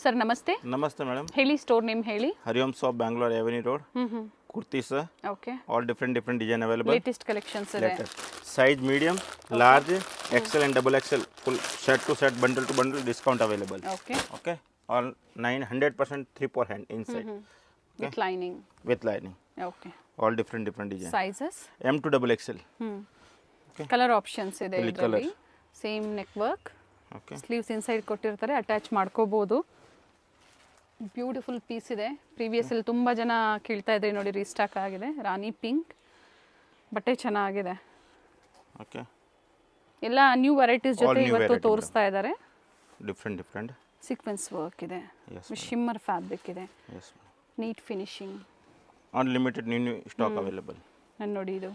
Sir ನಮಸ್ತೆ. ನಮಸ್ತೆ madam. ಹೇಳಿ, ಸ್ಟೋರ್ ನೇಮ್ ಹೇಳಿ. Hariom shop Bangalore Avenue Road. Kurtis okay. all different design available. Latest collections ಇದೆ. Size medium, large, XL and double XL full set to set bundle to bundle discount available. Okay. Okay, all 100% 3/4 hand inside. With lining. With lining. Okay. All different design. Sizes. M to double XL. Okay. Colour options ಇದೆ ಇದರಲ್ಲಿ. Same neck work. Okay. Sleeves inside ಕೊಟ್ಟಿರ್ತಾರೆ, attach ಮಾಡ್ಕೋಬಹುದು. Beautiful piece ಇದೆ. Previous ಅಲ್ಲಿ ತುಂಬಾ ಜನ ಕೇಳ್ತಾ ಇದ್ರಿ ನೋಡಿ, ರೀಸ್ಟಾಕ್ ಆಗಿದೆ. ರಾಣಿ ಪಿಂಕ್ ಬಟ್ಟೆ ಚೆನ್ನಾಗಿದೆ. ಓಕೆ. ಎಲ್ಲ ನ್ಯೂ ವೆರೈಟೀಸ್ ಜೊತೆ ಇವತ್ತು ತೋರಿಸ್ತಾ ಇದ್ದಾರೆ. ಡಿಫರೆಂಟ್ ಸೀಕ್ವೆನ್ಸ್ ವರ್ಕ್ ಇದೆ. ಶಿಮ್ಮರ್ ಫ್ಯಾಬ್ರಿಕ್ ಇದೆ. Yes. Neat finishing. Unlimited new stock available. ನಾನು ನೋಡಿ, ಇದು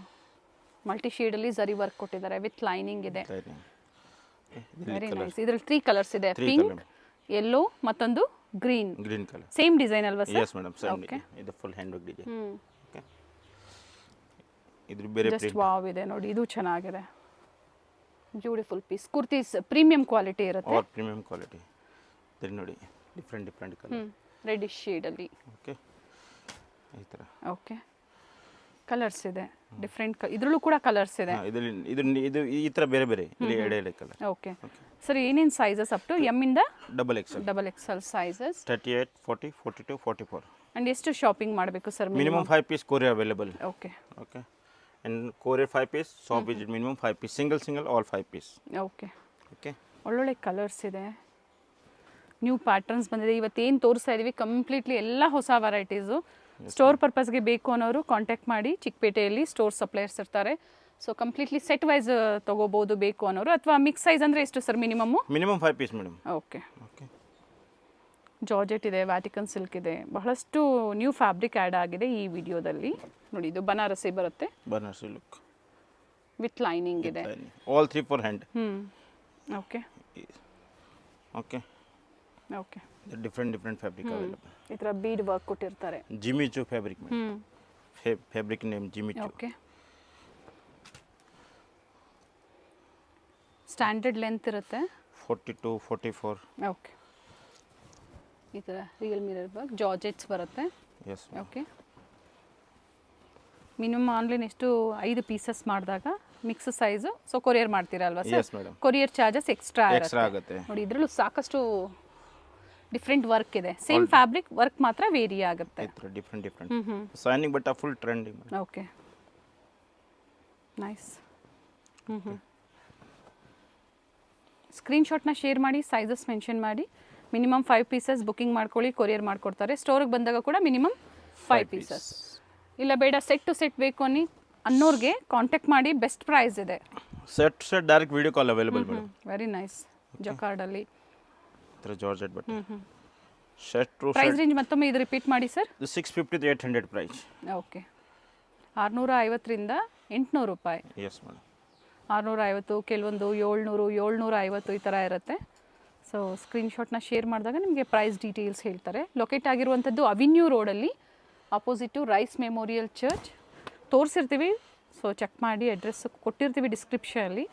ಮಲ್ಟಿ ಶೇಡ್ ಅಲ್ಲಿ ಜರಿ ವರ್ಕ್ ಕೊಟ್ಟಿದ್ದಾರೆ, ವಿತ್ ಲೈನಿಂಗ್ ಇದೆ. Very nice. ಇದರಲ್ಲಿ 3 ಕಲರ್ಸ್ ಇದೆ. ಪಿಂಕ್, ಯೆಲ್ಲೋ ಮತ್ತೊಂದು ಗ್ರೀನ್ ಕಲರ್. ಸೇಮ್ ಡಿಸೈನ್ ಅಲ್ವಾ ಸರ್? Yes madam, same. ಇದು full hand work design. Okay. ಇದು ಬೇರೆ ಜಸ್ಟ್ ವಾವ್ ಇದೆ ನೋಡಿ, ಇದು ಚೆನ್ನಾಗಿದೆ. Beautiful piece. Kurtis premium quality ಇರುತ್ತೆ. Are premium quality. ಇಲ್ಲಿ ನೋಡಿ, ಡಿಫರೆಂಟ್ ಕಲರ್. ರೆಡಿಶ್ ಶೇಡ್ ಅಲ್ಲಿ. ಓಕೆ. ಈ ತರ. ಓಕೆ. ಕಲರ್ಸ್ ಇದೆ ಡಿಫರೆಂಟ್. ಇದರಲ್ಲೂ ಕೂಡ ಕಲರ್ಸ್ ಇದೆ. ಇದು ಈ ತರ ಬೇರೆ ಇಲ್ಲಿ ಎಡೆ ಕಲರ್. ಓಕೆ ಸರ್, ಏನೇನು ಸೈಜಸ್ ಅಪ್ ಟು ಎಮ್ ಇಂದ ಡಬಲ್ ಎಕ್ಸೆಲ್ ಸೈಜಸ್. 38, 40, 42, 44. ಅಂಡ್ ಎಷ್ಟು ಶಾಪಿಂಗ್ ಮಾಡಬೇಕು ಸರ್? Minimum 5 piece courier available. Okay. And courier 5 piece, shop visit minimum 5 piece, single all 5 piece. Okay. Okay. ಒಳ್ಳೊಳ್ಳೆ ಕಲರ್ಸ್ ಇದೆ, ನ್ಯೂ ಪ್ಯಾಟರ್ನ್ಸ್ ಬಂದಿದೆ. ಇವತ್ತೇನು ತೋರಿಸ್ತಾ ಇದೀವಿ ಕಂಪ್ಲೀಟ್ಲಿ ಎಲ್ಲ ಹೊಸ ವೆರೈಟೀಸು. ಸ್ಟೋರ್ ಪರ್ಪಸ್ಗೆ ಬೇಕು ಅನ್ನೋರು ಕಾಂಟ್ಯಾಕ್ಟ್ ಮಾಡಿ. ಚಿಕ್ಕಪೇಟೆಯಲ್ಲಿ ಸ್ಟೋರ್ ಸಪ್ಲೈಯರ್ಸ್ ಇರ್ತಾರೆ. ಸೊ ಕಂಪ್ಲೀಟ್ಲಿ ಸೆಟ್ ವೈಸ್ ತೊಗೋಬೋದು ಬೇಕು ಅನ್ನೋರು. ಅಥವಾ ಮಿಕ್ಸ್ ಸೈಜ್ ಅಂದರೆ ಎಷ್ಟು ಸರ್? Minimum 5 piece madam. Okay. Georgette ಇದೆ, ವ್ಯಾಟಿಕನ್ ಸಿಲ್ಕ್ ಇದೆ, ಬಹಳಷ್ಟು ನ್ಯೂ ಫ್ಯಾಬ್ರಿಕ್ ಆ್ಯಡ್ ಆಗಿದೆ ಈ ವಿಡಿಯೋದಲ್ಲಿ. ನೋಡಿ, ಇದು ಬನಾರಸಿ ಬರುತ್ತೆ. ಬನಾರಸಿ ಲುಕ್ ವಿತ್ ಲೈನಿಂಗ್ ಇದೆ. All 3/4 hand. Okay. Okay. Different fabric available. ಈ ಥರ ಬೀಡ್ ವರ್ಕ್ ಕೊಟ್ಟಿರ್ತಾರೆ. Jimmy Choo fabric. Fabric name Jimmy Choo. Okay. Standard length ಇರುತ್ತೆ. 42, 44. ಓಕೆ. ಈ ಥರ ರಿಯಲ್ ಮಿರರ್ ವರ್ಕ್ ಜಾರ್ಜೆಟ್ಸ್ ಬರುತ್ತೆ. ಎಸ್. ಓಕೆ. ಮಿನಿಮಮ್ ಆನ್ಲೈನ್ ಎಷ್ಟು 5 ಪೀಸಸ್ ಮಾಡಿದಾಗ ಮಿಕ್ಸ್ ಸೈಜು. ಸೊ ಕೊರಿಯರ್ ಮಾಡ್ತೀರಾ ಅಲ್ವಾ sir? Yes madam. Courier charges extra ಆಗುತ್ತೆ. ನೋಡಿ, ಇದರಲ್ಲೂ ಸಾಕಷ್ಟು ಡಿಫ್ರೆಂಟ್ ವರ್ಕ್ ಇದೆ. ಸೇಮ್ ಫ್ಯಾಬ್ರಿಕ್ ವರ್ಕ್ ಮಾತ್ರ ವೇರಿ ಆಗುತ್ತೆ. Different signing but full trending. Okay. Nice. ಸ್ಕ್ರೀನ್ಶಾಟ್ನ ಶೇರ್ ಮಾಡಿ, ಸೈಜಸ್ ಮೆನ್ಷನ್ ಮಾಡಿ. ಮಿನಿಮಮ್ 5 ಪೀಸಸ್ ಬುಕಿಂಗ್ ಮಾಡ್ಕೊಳ್ಳಿ, ಕೊರಿಯರ್ ಮಾಡಿಕೊಡ್ತಾರೆ. ಸ್ಟೋರಿಗೆ ಬಂದಾಗ ಕೂಡ ಮಿನಿಮಮ್ 5 ಪೀಸಸ್. ಇಲ್ಲ ಬೇಡ ಸೆಟ್ ಟು ಸೆಟ್ ಬೇಕು ಅನ್ನೋರಿಗೆ ಕಾಂಟ್ಯಾಕ್ಟ್ ಮಾಡಿ. ಬೆಸ್ಟ್ ಪ್ರೈಸ್ ಇದೆ. Set direct video call available madam. Very nice. ಜಕಾರ್ಡಲ್ಲಿ ಜಾರ್ಜೆಟ್ ಬಟ್ಟೆ. ಶರ್ಟ್ ಟು ಪ್ರೈಸ್ ರೇಂಜ್ ಮತ್ತೊಮ್ಮೆ ಇದು ರಿಪೀಟ್ ಮಾಡಿ ಸರ್. 650 to 800 price. ಓಕೆ. 650ರಿಂದ 800 ರೂಪಾಯಿ. Yes madam. 650, ಕೆಲವೊಂದು 700, 750 ಈ ಥರ ಇರುತ್ತೆ. ಸೊ ಸ್ಕ್ರೀನ್ಶಾಟ್ನ ಶೇರ್ ಮಾಡಿದಾಗ ನಿಮಗೆ ಪ್ರೈಸ್ ಡೀಟೇಲ್ಸ್ ಹೇಳ್ತಾರೆ. ಲೊಕೇಟ್ ಆಗಿರುವಂಥದ್ದು ಅವಿನ್ಯೂ ರೋಡಲ್ಲಿ, ಆಪೋಸಿಟು ರೈಸ್ ಮೆಮೋರಿಯಲ್ ಚರ್ಚ್ ತೋರಿಸಿರ್ತೀವಿ. ಸೊ ಚೆಕ್ ಮಾಡಿ, ಅಡ್ರೆಸ್ ಕೊಟ್ಟಿರ್ತೀವಿ ಡಿಸ್ಕ್ರಿಪ್ಷನಲ್ಲಿ.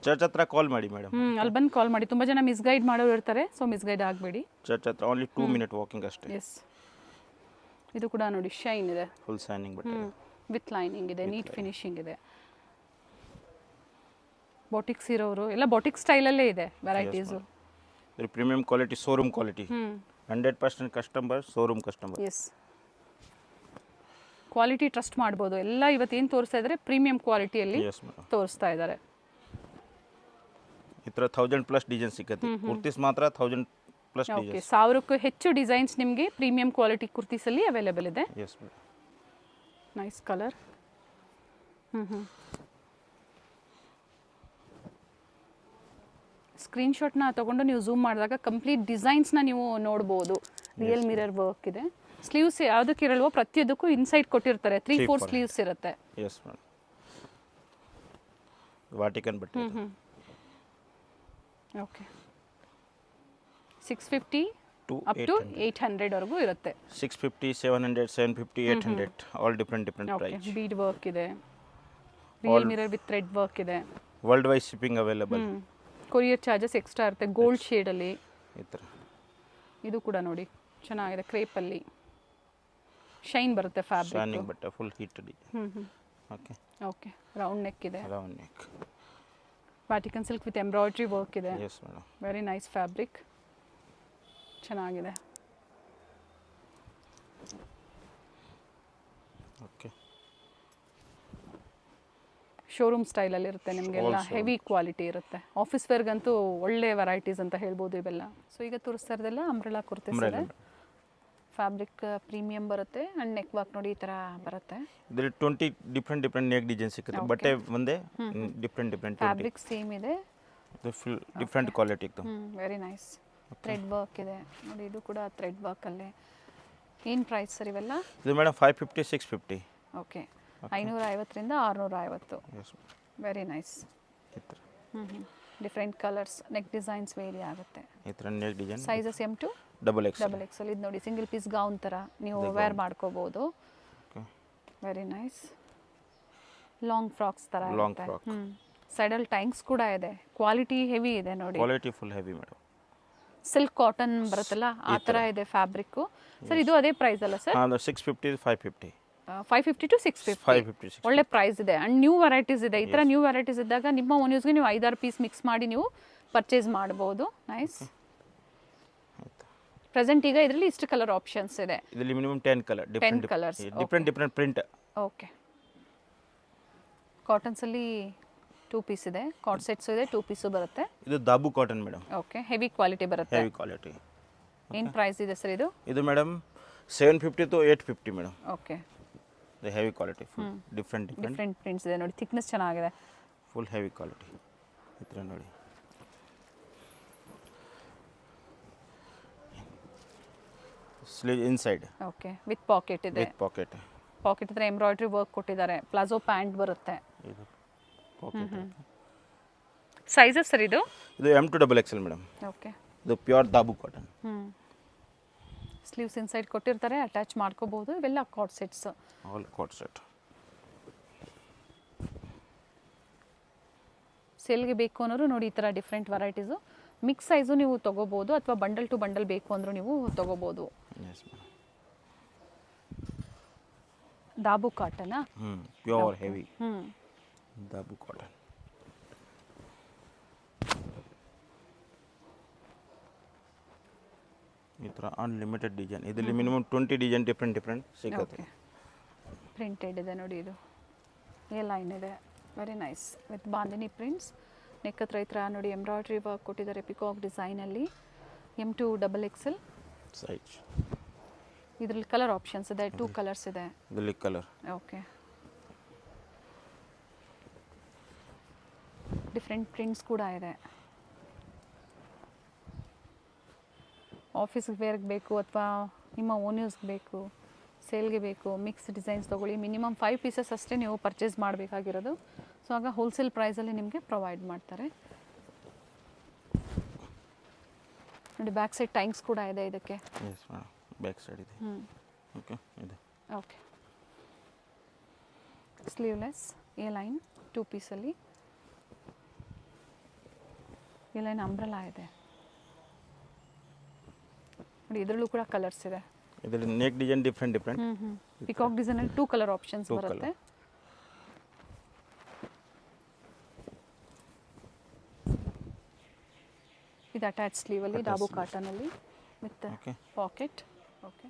ಚರ್ಚ್ ಹತ್ರ ಕಾಲ್ ಮಾಡಿ ಮೇಡಮ್. ಅಲ್ಲಿ ಬಂದು ಕಾಲ್ ಮಾಡಿ. ತುಂಬ ಜನ ಮಿಸ್ಗೈಡ್ ಮಾಡೋರು ಇರ್ತಾರೆ, ಸೊ ಮಿಸ್ಗೈಡ್ ಆಗಬೇಡಿ. ಚರ್ಚ್ ಹತ್ರ ಓನ್ಲಿ 2 ಮಿನಿಟ್ ವಾಕಿಂಗ್ ಅಷ್ಟೇ. ಎಸ್. ಇದು ಕೂಡ ನೋಡಿ, ಶೈನ್ ಇದೆ, ಫುಲ್ ಶೈನಿಂಗ್ ಬಟ್ಟೆ ವಿತ್ ಲೈನಿಂಗ್ ಇದೆ, ನೀಟ್ ಫಿನಿಶಿಂಗ್ ಇದೆ. ಬಾಟಿಕ್ಸ್ ಇರೋರು ಎಲ್ಲ ಬಾಟಿಕ್ ಸ್ಟೈಲಲ್ಲೇ ಇದೆ ವೆರೈಟೀಸು. ಇದು premium quality, showroom quality. 100% customer, showroom customer. Yes. Quality trust ಮಾಡ್ಬೋದು. ಎಲ್ಲ ಇವತ್ತೇನು ತೋರಿಸ್ತಾ ಇದ್ದಾರೆ ಪ್ರೀಮಿಯಂ ಕ್ವಾಲಿಟಿಯಲ್ಲಿ ತೋರಿಸ್ತಾ ಇದ್ದಾರೆ. ಈ ಥರ 1000+ ಡಿಸೈನ್ ಸಿಗುತ್ತೆ. ಕುರ್ತೀಸ್ ಮಾತ್ರ 1000+ ಡಿಸೈನ್. ಓಕೆ. 1000ಕ್ಕೂ ಹೆಚ್ಚು ಡಿಸೈನ್ಸ್ ನಿಮಗೆ ಪ್ರೀಮಿಯಂ ಕ್ವಾಲಿಟಿ ಕುರ್ತೀಸಲ್ಲಿ ಅವೈಲೇಬಲ್ ಇದೆ. Yes madam. Nice colour. ಸ್ಕ್ರೀನ್ಶಾಟ್ನ ತೊಗೊಂಡು ನೀವು ಝೂಮ್ ಮಾಡಿದಾಗ ಕಂಪ್ಲೀಟ್ ಡಿಸೈನ್ಸ್ನ ನೀವು ನೋಡ್ಬೋದು. ರಿಯಲ್ ಮಿರರ್ ವರ್ಕ್ ಇದೆ. ಸ್ಲೀವ್ಸ್ ಯಾವುದಕ್ಕೆ ಇರಲ್ವೋ ಪ್ರತಿಯೊಂದಕ್ಕೂ ಇನ್ಸೈಡ್ ಕೊಟ್ಟಿರ್ತಾರೆ. 3/4 ಸ್ಲೀವ್ಸ್ ಇರುತ್ತೆ. Yes madam. ವಾಟಿಕನ್ ಬಟ್ಟೆ. ಓಕೆ. 650 ಅಪ್ ಟು 800 ವರೆಗೂ ಇರುತ್ತೆ. 650, 700, 750, 800 all different price. Bead work ಇದೆ, real mirror with thread work ಇದೆ. World wide shipping available. Courier charges extra ಇರುತ್ತೆ. ಗೋಲ್ಡ್ ಶೇಡಲ್ಲಿ ಈ ಥರ ಇದು ಕೂಡ ನೋಡಿ ಚೆನ್ನಾಗಿದೆ, ಕ್ರೇಪಲ್ಲಿ ಶೈನ್ ಬರುತ್ತೆ ಫ್ಯಾಬ್ರಿಕ್. ಶಾನಿಂಗ್ ಬಟ್ಟೆ full heat okay okay, round neck ಇದೆ, round neck. Vatican silk with embroidery work ಇದೆ. Yes madam. Very nice fabric, ಚೆನ್ನಾಗಿದೆ. ಓಕೆ, ಶೋರೂಮ್ ಸ್ಟೈಲಲ್ಲಿ ಇರುತ್ತೆ ನಿಮಗೆಲ್ಲ, Also. ಹೆವಿ ಕ್ವಾಲಿಟಿ ಇರುತ್ತೆ. ಆಫೀಸ್ ವೇರ್ಗಂತೂ ಒಳ್ಳೆ ವೆರೈಟೀಸ್ ಅಂತ ಹೇಳ್ಬೋದು ಇವೆಲ್ಲ. ಸೊ ಈಗ ತೋರಿಸ್ತಾ ಇರೋದೆಲ್ಲ ಅಂಬ್ರೆಲಾ ಕುರ್ತೀಸ್ ಇದೆ. ಫ್ಯಾಬ್ರಿಕ್ ಪ್ರೀಮಿಯಂ ಬರುತ್ತೆ ಆ್ಯಂಡ್ ನೆಕ್ ವರ್ಕ್ ನೋಡಿ ಈ ಥರ ಬರುತ್ತೆ. ಇದರಲ್ಲಿ 20 ಡಿಫ್ರೆಂಟ್ ನೆಕ್ ಡಿಸೈನ್ ಸಿಗುತ್ತೆ. ಬಟ್ಟೆ ಒಂದೇ ಡಿಫ್ರೆಂಟ್ ಫ್ಯಾಬ್ರಿಕ್ ಸೇಮ್ ಇದೆ, ಇದು ಫುಲ್ ಡಿಫ್ರೆಂಟ್ ಕ್ವಾಲಿಟಿ ಇತ್ತು. Very nice. ಥ್ರೆಡ್ ವರ್ಕ್ ಇದೆ ನೋಡಿ, ಇದು ಕೂಡ ಥ್ರೆಡ್ ವರ್ಕಲ್ಲೇ. ಏನು ಪ್ರೈಸ್ ಸರ್ ಇವೆಲ್ಲ? ಇದು ಮೇಡಮ್ 550 650. ಓಕೆ, 550ರಿಂದ 650. Yes very nice. ಈ ಥರ different colours, neck designs vary ಆಗುತ್ತೆ. ಈ ಥರ neck design. Sizes M2 double X. Double XL. ಇದು ನೋಡಿ ಸಿಂಗಲ್ ಪೀಸ್ ಗೌನ್ ಥರ ನೀವು ವೇರ್ ಮಾಡ್ಕೋಬೋದು. Very nice. ಲಾಂಗ್ ಫ್ರಾಕ್ಸ್ ಥರ ಲಾಂಗ್ ಇರುತ್ತೆ. ಫ್ರಾಕ್. ಸೈಡಲ್ಲಿ ಟ್ಯಾಂಕ್ಸ್ ಕೂಡ ಇದೆ, ಕ್ವಾಲಿಟಿ ಹೆವಿ ಇದೆ ನೋಡಿ. Quality full heavy madam. Silk cotton ಬರುತ್ತಲ್ಲ ಆ ಥರ ಇದೆ ಫ್ಯಾಬ್ರಿಕ್ಕು. ಸರ್ ಇದು ಅದೇ ಪ್ರೈಸ್ ಅಲ್ಲ ಸರ್? ಹಾಂ, 650 550. 550 to 650. 550 ಒಳ್ಳೆ ಪ್ರೈಸ್ ಇದೆ ಆ್ಯಂಡ್ ನ್ಯೂ ವೆರೈಟೀಸ್ ಇದೆ. ಈ ಥರ ನ್ಯೂ ವೆರೈಟೀಸ್ ಇದ್ದಾಗ ನಿಮ್ಮ ಓನ್ ಯೂಸ್ಗೆ ನೀವು 5-6 ಪೀಸ್ ಮಿಕ್ಸ್ ಮಾಡಿ ನೀವು ಪರ್ಚೇಸ್ ಮಾಡ್ಬೋದು. ನೈಸ್. ಪ್ರೆಸೆಂಟ್ ಈಗ ಇದರಲ್ಲಿ ಇಷ್ಟು ಕಲರ್ ಆಪ್ಷನ್ಸ್ ಇದೆ. ಇದರಲ್ಲಿ minimum 10 colour, different colours, different print. Okay, ಕಾಟನ್ಸಲ್ಲಿ 2 ಪೀಸ್ ಇದೆ, ಕಾಟ್ ಸೆಟ್ಸ್ ಇದೆ, 2 ಪೀಸು ಬರುತ್ತೆ. ಇದು ದಾಬು cotton madam. Okay, heavy quality ಬರುತ್ತೆ. Heavy quality. ಏನು ಪ್ರೈಸ್ ಇದೆ ಸರ್ ಇದು? ಇದು ಮೇಡಮ್ 750 to 850 ಮೇಡಮ್. ಓಕೆ, ಇದು heavy quality, full different prints ಇದೆ ನೋಡಿ, ಥಿಕ್ನೆಸ್ ಚೆನ್ನಾಗಿದೆ, ಫುಲ್ ಹೆವಿ ಕ್ವಾಲಿಟಿ. ಈ ಥರ ನೋಡಿ. Sleeve inside. Okay, with pocket ಇದೆ. With pocket. ಪಾಕೆಟ್ ಹತ್ರ ಎಂಬ್ರಾಯ್ಡ್ರಿ ವರ್ಕ್ ಕೊಟ್ಟಿದ್ದಾರೆ. ಪ್ಲಾಜೋ ಪ್ಯಾಂಟ್ ಬರುತ್ತೆ. ಇದು ಪಾಕೆಟ್. ಸೈಜಸ್ ಸರ್ ಇದು? ಇದು M2 double XL madam. Okay, ಇದು pure dabu cotton. Sleeves inside ಕೊಟ್ಟಿರ್ತಾರೆ, ಅಟ್ಯಾಚ್ ಮಾಡ್ಕೋಬಹುದು. ಇವೆಲ್ಲ ಕಾಟ್ ಸೆಟ್ಸ್. ಆಲ್ ಕಾಟ್ ಸೆಟ್. ಸೇಲ್ಗೆ ಬೇಕು ಅನ್ನೋರು ನೋಡಿ ಈ ಥರ ಡಿಫ್ರೆಂಟ್ ವೆರೈಟೀಸು. ಮಿಕ್ಸ್ ಸೈಜು ನೀವು ತೊಗೋಬೋದು ಅಥವಾ ಬಂಡಲ್ ಟು ಬಂಡಲ್ ಬೇಕು ಅಂದರೂ ನೀವು ತೊಗೋಬೋದು. Yes madam. ದಾಬು ಕಾಟನಾ? Pure heavy dabu cotton. ಈ ಥರ ಅನ್ಲಿಮಿಟೆಡ್ ಡಿಸೈನ್. ಇದರಲ್ಲಿ ಮಿನಿಮಮ್ 20 ಡಿಸೈನ್ ಡಿಫ್ರೆಂಟ್ ಸಿಗುತ್ತೆ. ಪ್ರಿಂಟೆಡ್ ಇದೆ ನೋಡಿ, ಇದು ಎ ಲೈನ್ ಇದೆ. Very nice with bandhani prints. Neck ಹತ್ರ ಈ ಥರ ನೋಡಿ ಎಂಬ್ರಾಯ್ಡ್ರಿ ವರ್ಕ್ ಕೊಟ್ಟಿದ್ದಾರೆ ಪಿಕಾಕ್ ಡಿಸೈನಲ್ಲಿ. M2 double XL size. ಇದರಲ್ಲಿ ಕಲರ್ ಆಪ್ಷನ್ಸ್ ಇದೆ, 2 ಕಲರ್ಸ್ ಇದೆ. ಇದರಲ್ಲಿ ಕಲರ್. ಓಕೆ, ಡಿಫ್ರೆಂಟ್ ಪ್ರಿಂಟ್ಸ್ ಕೂಡ ಇದೆ. ಆಫೀಸ್ಗೆ ವೇರ್ಗೆ ಬೇಕು ಅಥವಾ ನಿಮ್ಮ ಓನ್ ಯೂಸ್ಗೆ ಬೇಕು, ಸೇಲ್ಗೆ ಬೇಕು, ಮಿಕ್ಸ್ ಡಿಸೈನ್ಸ್ ತೊಗೊಳ್ಳಿ. ಮಿನಿಮಮ್ 5 ಪೀಸಸ್ ಅಷ್ಟೇ ನೀವು ಪರ್ಚೇಸ್ ಮಾಡಬೇಕಾಗಿರೋದು. ಸೊ ಆಗ ಹೋಲ್ಸೇಲ್ ಪ್ರೈಸಲ್ಲಿ ನಿಮಗೆ ಪ್ರೊವೈಡ್ ಮಾಡ್ತಾರೆ ನೋಡಿ. ಬ್ಯಾಕ್ ಸೈಡ್ ಟ್ಯಾಂಕ್ಸ್ ಕೂಡ ಇದೆ ಇದಕ್ಕೆ. ಎಸ್ ಮೇಡಮ್, ಬ್ಯಾಕ್ ಸೈಡ್ ಇದೆ. ಓಕೆ, ಇದೆ. ಓಕೆ, ಸ್ಲೀವ್ಲೆಸ್ ಎ ಲೈನ್ 2 ಪೀಸಲ್ಲಿ. ಎ ಲೈನ್ ಅಂಬ್ರೆಲಾ ಇದೆ ನೋಡಿ. ಇದರಲ್ಲೂ ಕೂಡ ಕಲರ್ಸ್ ಇದೆ. ಇದರಲ್ಲಿ ನೆಕ್ ಡಿಸೈನ್ ಡಿಫ್ರೆಂಟ್ ಪಿಕಾಕ್ ಡಿಸೈನಲ್ಲಿ 2 ಕಲರ್ ಆಪ್ಷನ್ಸ್ ಬರುತ್ತೆ. ಇದು ಅಟ್ಯಾಚ್ ಸ್ಲೀವಲ್ಲಿ ಡಾಬು ಕಾಟನಲ್ಲಿ ವಿತ್ ಪಾಕೆಟ್. ಓಕೆ,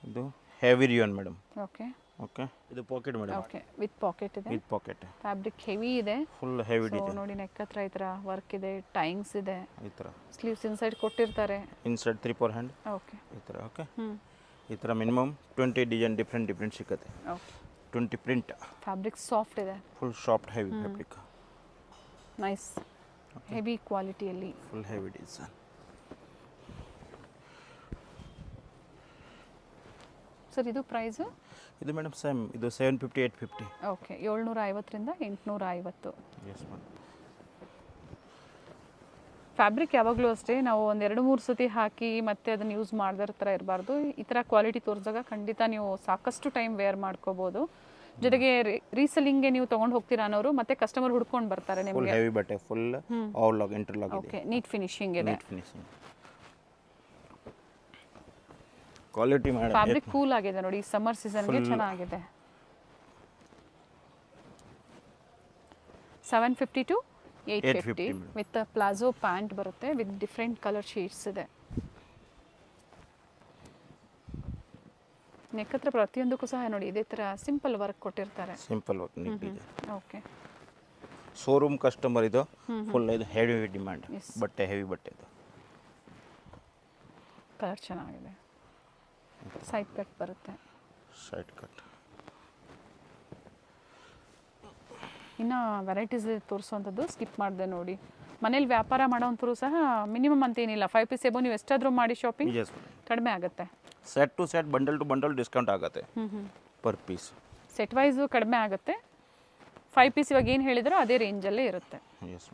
ಇದು heavy rayon madam. Okay okay, ಇದು pocket madam. Okay, with pocket ಇದೆ. With pocket. ಫ್ಯಾಬ್ರಿಕ್ ಹೆವಿ ಇದೆ, ಫುಲ್ ಹೆವಿ ಡಿಸೈನ್ ನೋಡಿ. ನೆಕ್ ಹತ್ರ ಈ ಥರ ವರ್ಕ್ ಇದೆ, ಟೈಂಗ್ಸ್ ಇದೆ. ಈ ಥರ ಸ್ಲೀವ್ಸ್ ಇನ್ಸೈಡ್ ಕೊಟ್ಟಿರ್ತಾರೆ. Inside 3/4 hand. ಓಕೆ, ಈ ಥರ. ಓಕೆ, ಈ ಥರ ಮಿನಿಮಮ್ 20 ಡಿಸೈನ್ ಡಿಫ್ರೆಂಟ್ ಸಿಗುತ್ತೆ. Okay, 20 print. ಫ್ಯಾಬ್ರಿಕ್ ಸಾಫ್ಟ್ ಇದೆ, full soft heavy fabric. Nice heavy ಕ್ವಾಲಿಟಿಯಲ್ಲಿ. Full heavy design. ಸರ್ ಇದು ಪ್ರೈಸು? ಇದು ಮೇಡಮ್ ಸೇಮ್, ಇದು 750 850. ಓಕೆ, 750ರಿಂದ 850. Yes madam. ಫ್ಯಾಬ್ರಿಕ್ ಯಾವಾಗಲೂ ಅಷ್ಟೇ ನಾವು ಒಂದು 2-3 ಸತಿ ಹಾಕಿ ಮತ್ತೆ ಅದನ್ನು ಯೂಸ್ ಮಾಡದ್ರ ಥರ ಇರಬಾರ್ದು. ಈ ಥರ ಕ್ವಾಲಿಟಿ ತೋರಿಸಿದಾಗ ಖಂಡಿತ ನೀವು ಸಾಕಷ್ಟು ಟೈಮ್ ವೇರ್ ಮಾಡ್ಕೋಬೋದು. ಜೊತೆಗೆ ರೀಸೆಲ್ಲಿಂಗ್ಗೆ ನೀವು ತೊಗೊಂಡು ಹೋಗ್ತೀರಾ ಅನ್ನೋರು ಮತ್ತೆ ಕಸ್ಟಮರ್ ಹುಡ್ಕೊಂಡು ಬರ್ತಾರೆ ಫುಲ್ ನಿಮಗೆ. ಹೆವಿ ಬಟ್ಟೆ, ಫುಲ್ ಔಟ್ಲಾಗ್ ಇಂಟರ್ಲಾಗ್ ಇದೆ, ಓಕೆ, ನೀಟ್ ಫಿನಿಶಿಂಗ್ ಇದೆ. Neat finishing, quality madam. Fabric cool ಆಗಿದೆ ನೋಡಿ, ಸಮ್ಮರ್ ಸೀಸನ್ಗೆ ಚೆನ್ನಾಗಿದೆ. 750 to 850 ವಿತ್ ಪ್ಲಾಜೋ ಪ್ಯಾಂಟ್ ಬರುತ್ತೆ, ವಿತ್ ಡಿಫ್ರೆಂಟ್ ಕಲರ್ ಶೇಡ್ಸ್ ಇದೆ. ನೆಕ್ ಹತ್ರ ಪ್ರತಿಯೊಂದಕ್ಕೂ ಸಹ ನೋಡಿ ಇದೇ ಥರ ಸಿಂಪಲ್ ವರ್ಕ್ ಕೊಟ್ಟಿರ್ತಾರೆ. ಸಿಂಪಲ್ ವರ್ಕ್ ನೀಟ್ ಇದೆ. ಓಕೆ, ಶೋರೂಮ್ ಕಸ್ಟಮರ್ ಇದು, ಫುಲ್ ಇದು ಹೆವಿ ಡಿಮ್ಯಾಂಡ್ ಬಟ್ಟೆ, ಹೆವಿ ಬಟ್ಟೆ ಇದು. ಕಲರ್ ಚೆನ್ನಾಗಿದೆ, ಸೈಡ್ ಕಟ್ ಬರುತ್ತೆ. Side cut. ಇನ್ನು ವೆರೈಟೀಸ್ ತೋರಿಸುವಂಥದ್ದು ಸ್ಕಿಪ್ ಮಾಡಿದೆ ನೋಡಿ. ಮನೇಲಿ ವ್ಯಾಪಾರ ಮಾಡೋವಂಥವ್ರು ಸಹ ಮಿನಿಮಮ್ ಅಂತ ಏನಿಲ್ಲ, 5 ಪೀಸ್ ಎಬೋ ನೀವು ಎಷ್ಟಾದರೂ ಮಾಡಿ ಶಾಪಿಂಗ್ ಕಡಿಮೆ ಆಗುತ್ತೆ. Set to set, bundle to bundle discount ಆಗುತ್ತೆ ಪರ್ ಪೀಸ್. ಸೆಟ್ ವೈಸು ಕಡಿಮೆ ಆಗುತ್ತೆ. 5 ಪೀಸ್ ಇವಾಗ ಏನು ಹೇಳಿದ್ರೋ ಅದೇ ರೇಂಜಲ್ಲೇ ಇರುತ್ತೆ. ಎಸ್,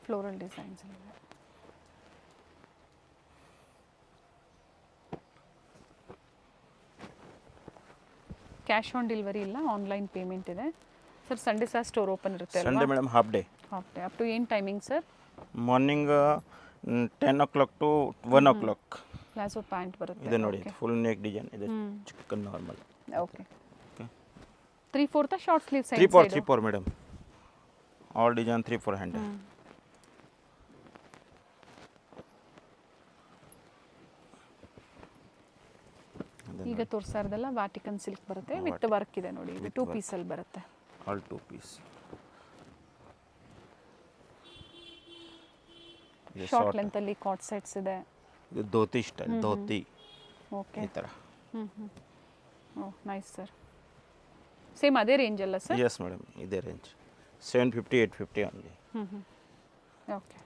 ಫ್ಲೋರಲ್ ಡಿಸೈನ್ಸ್ ಇದೆ. ಕ್ಯಾಶ್ ಆನ್ ಡೆಲಿವರಿ ಇಲ್ಲ, ಆನ್ಲೈನ್ ಪೇಮೆಂಟ್ ಇದೆ. ಸರ್ ಸಂಡೇ ಸಹ ಸ್ಟೋರ್ ಓಪನ್ ಇರುತ್ತೆ ಅಲ್ವಾ? Sunday madam half day. Half day. Up to ಏನು timing sir? Morning 10 o'clock to 1 o'clock. Palazzo pant ಬರುತ್ತೆ. ಇದೆ ನೋಡಿ, ಫುಲ್ ನೆಕ್ ಡಿಸೈನ್ ಇದೆ, chikan normal. Okay, 3/4 short sleeve side? 3/4 madam, all design 3/4 hand. ಈಗ ತೋರಿಸ್ತಾ ಇರೋದೆಲ್ಲ ವ್ಯಾಟಿಕನ್ ಸಿಲ್ಕ್ ಬರುತ್ತೆ, ವಿತ್ ವರ್ಕ್ ಇದೆ ನೋಡಿ, 2 ಪೀಸಲ್ಲಿ ಬರುತ್ತೆ. All 2 piece. ಶಾರ್ಟ್ ಲೆಂತ್ ಅಲ್ಲಿ ಕಾಟ್ ಸೆಟ್ಸ್ ಇದೆ. ಇದು ಧೋತಿ ಸ್ಟೈಲ್, ಧೋತಿ. ಓಕೆ, ಈ ಥರ. ಓ ನೈಸ್ ಸರ್. ಸೇಮ್ ಅದೇ ರೇಂಜ್ ಅಲ್ಲ ಸರ್? ಎಸ್ ಮೇಡಮ್, ಇದೇ ರೇಂಜ್ 750 850 ಓನ್ಲಿ. ಓಕೆ,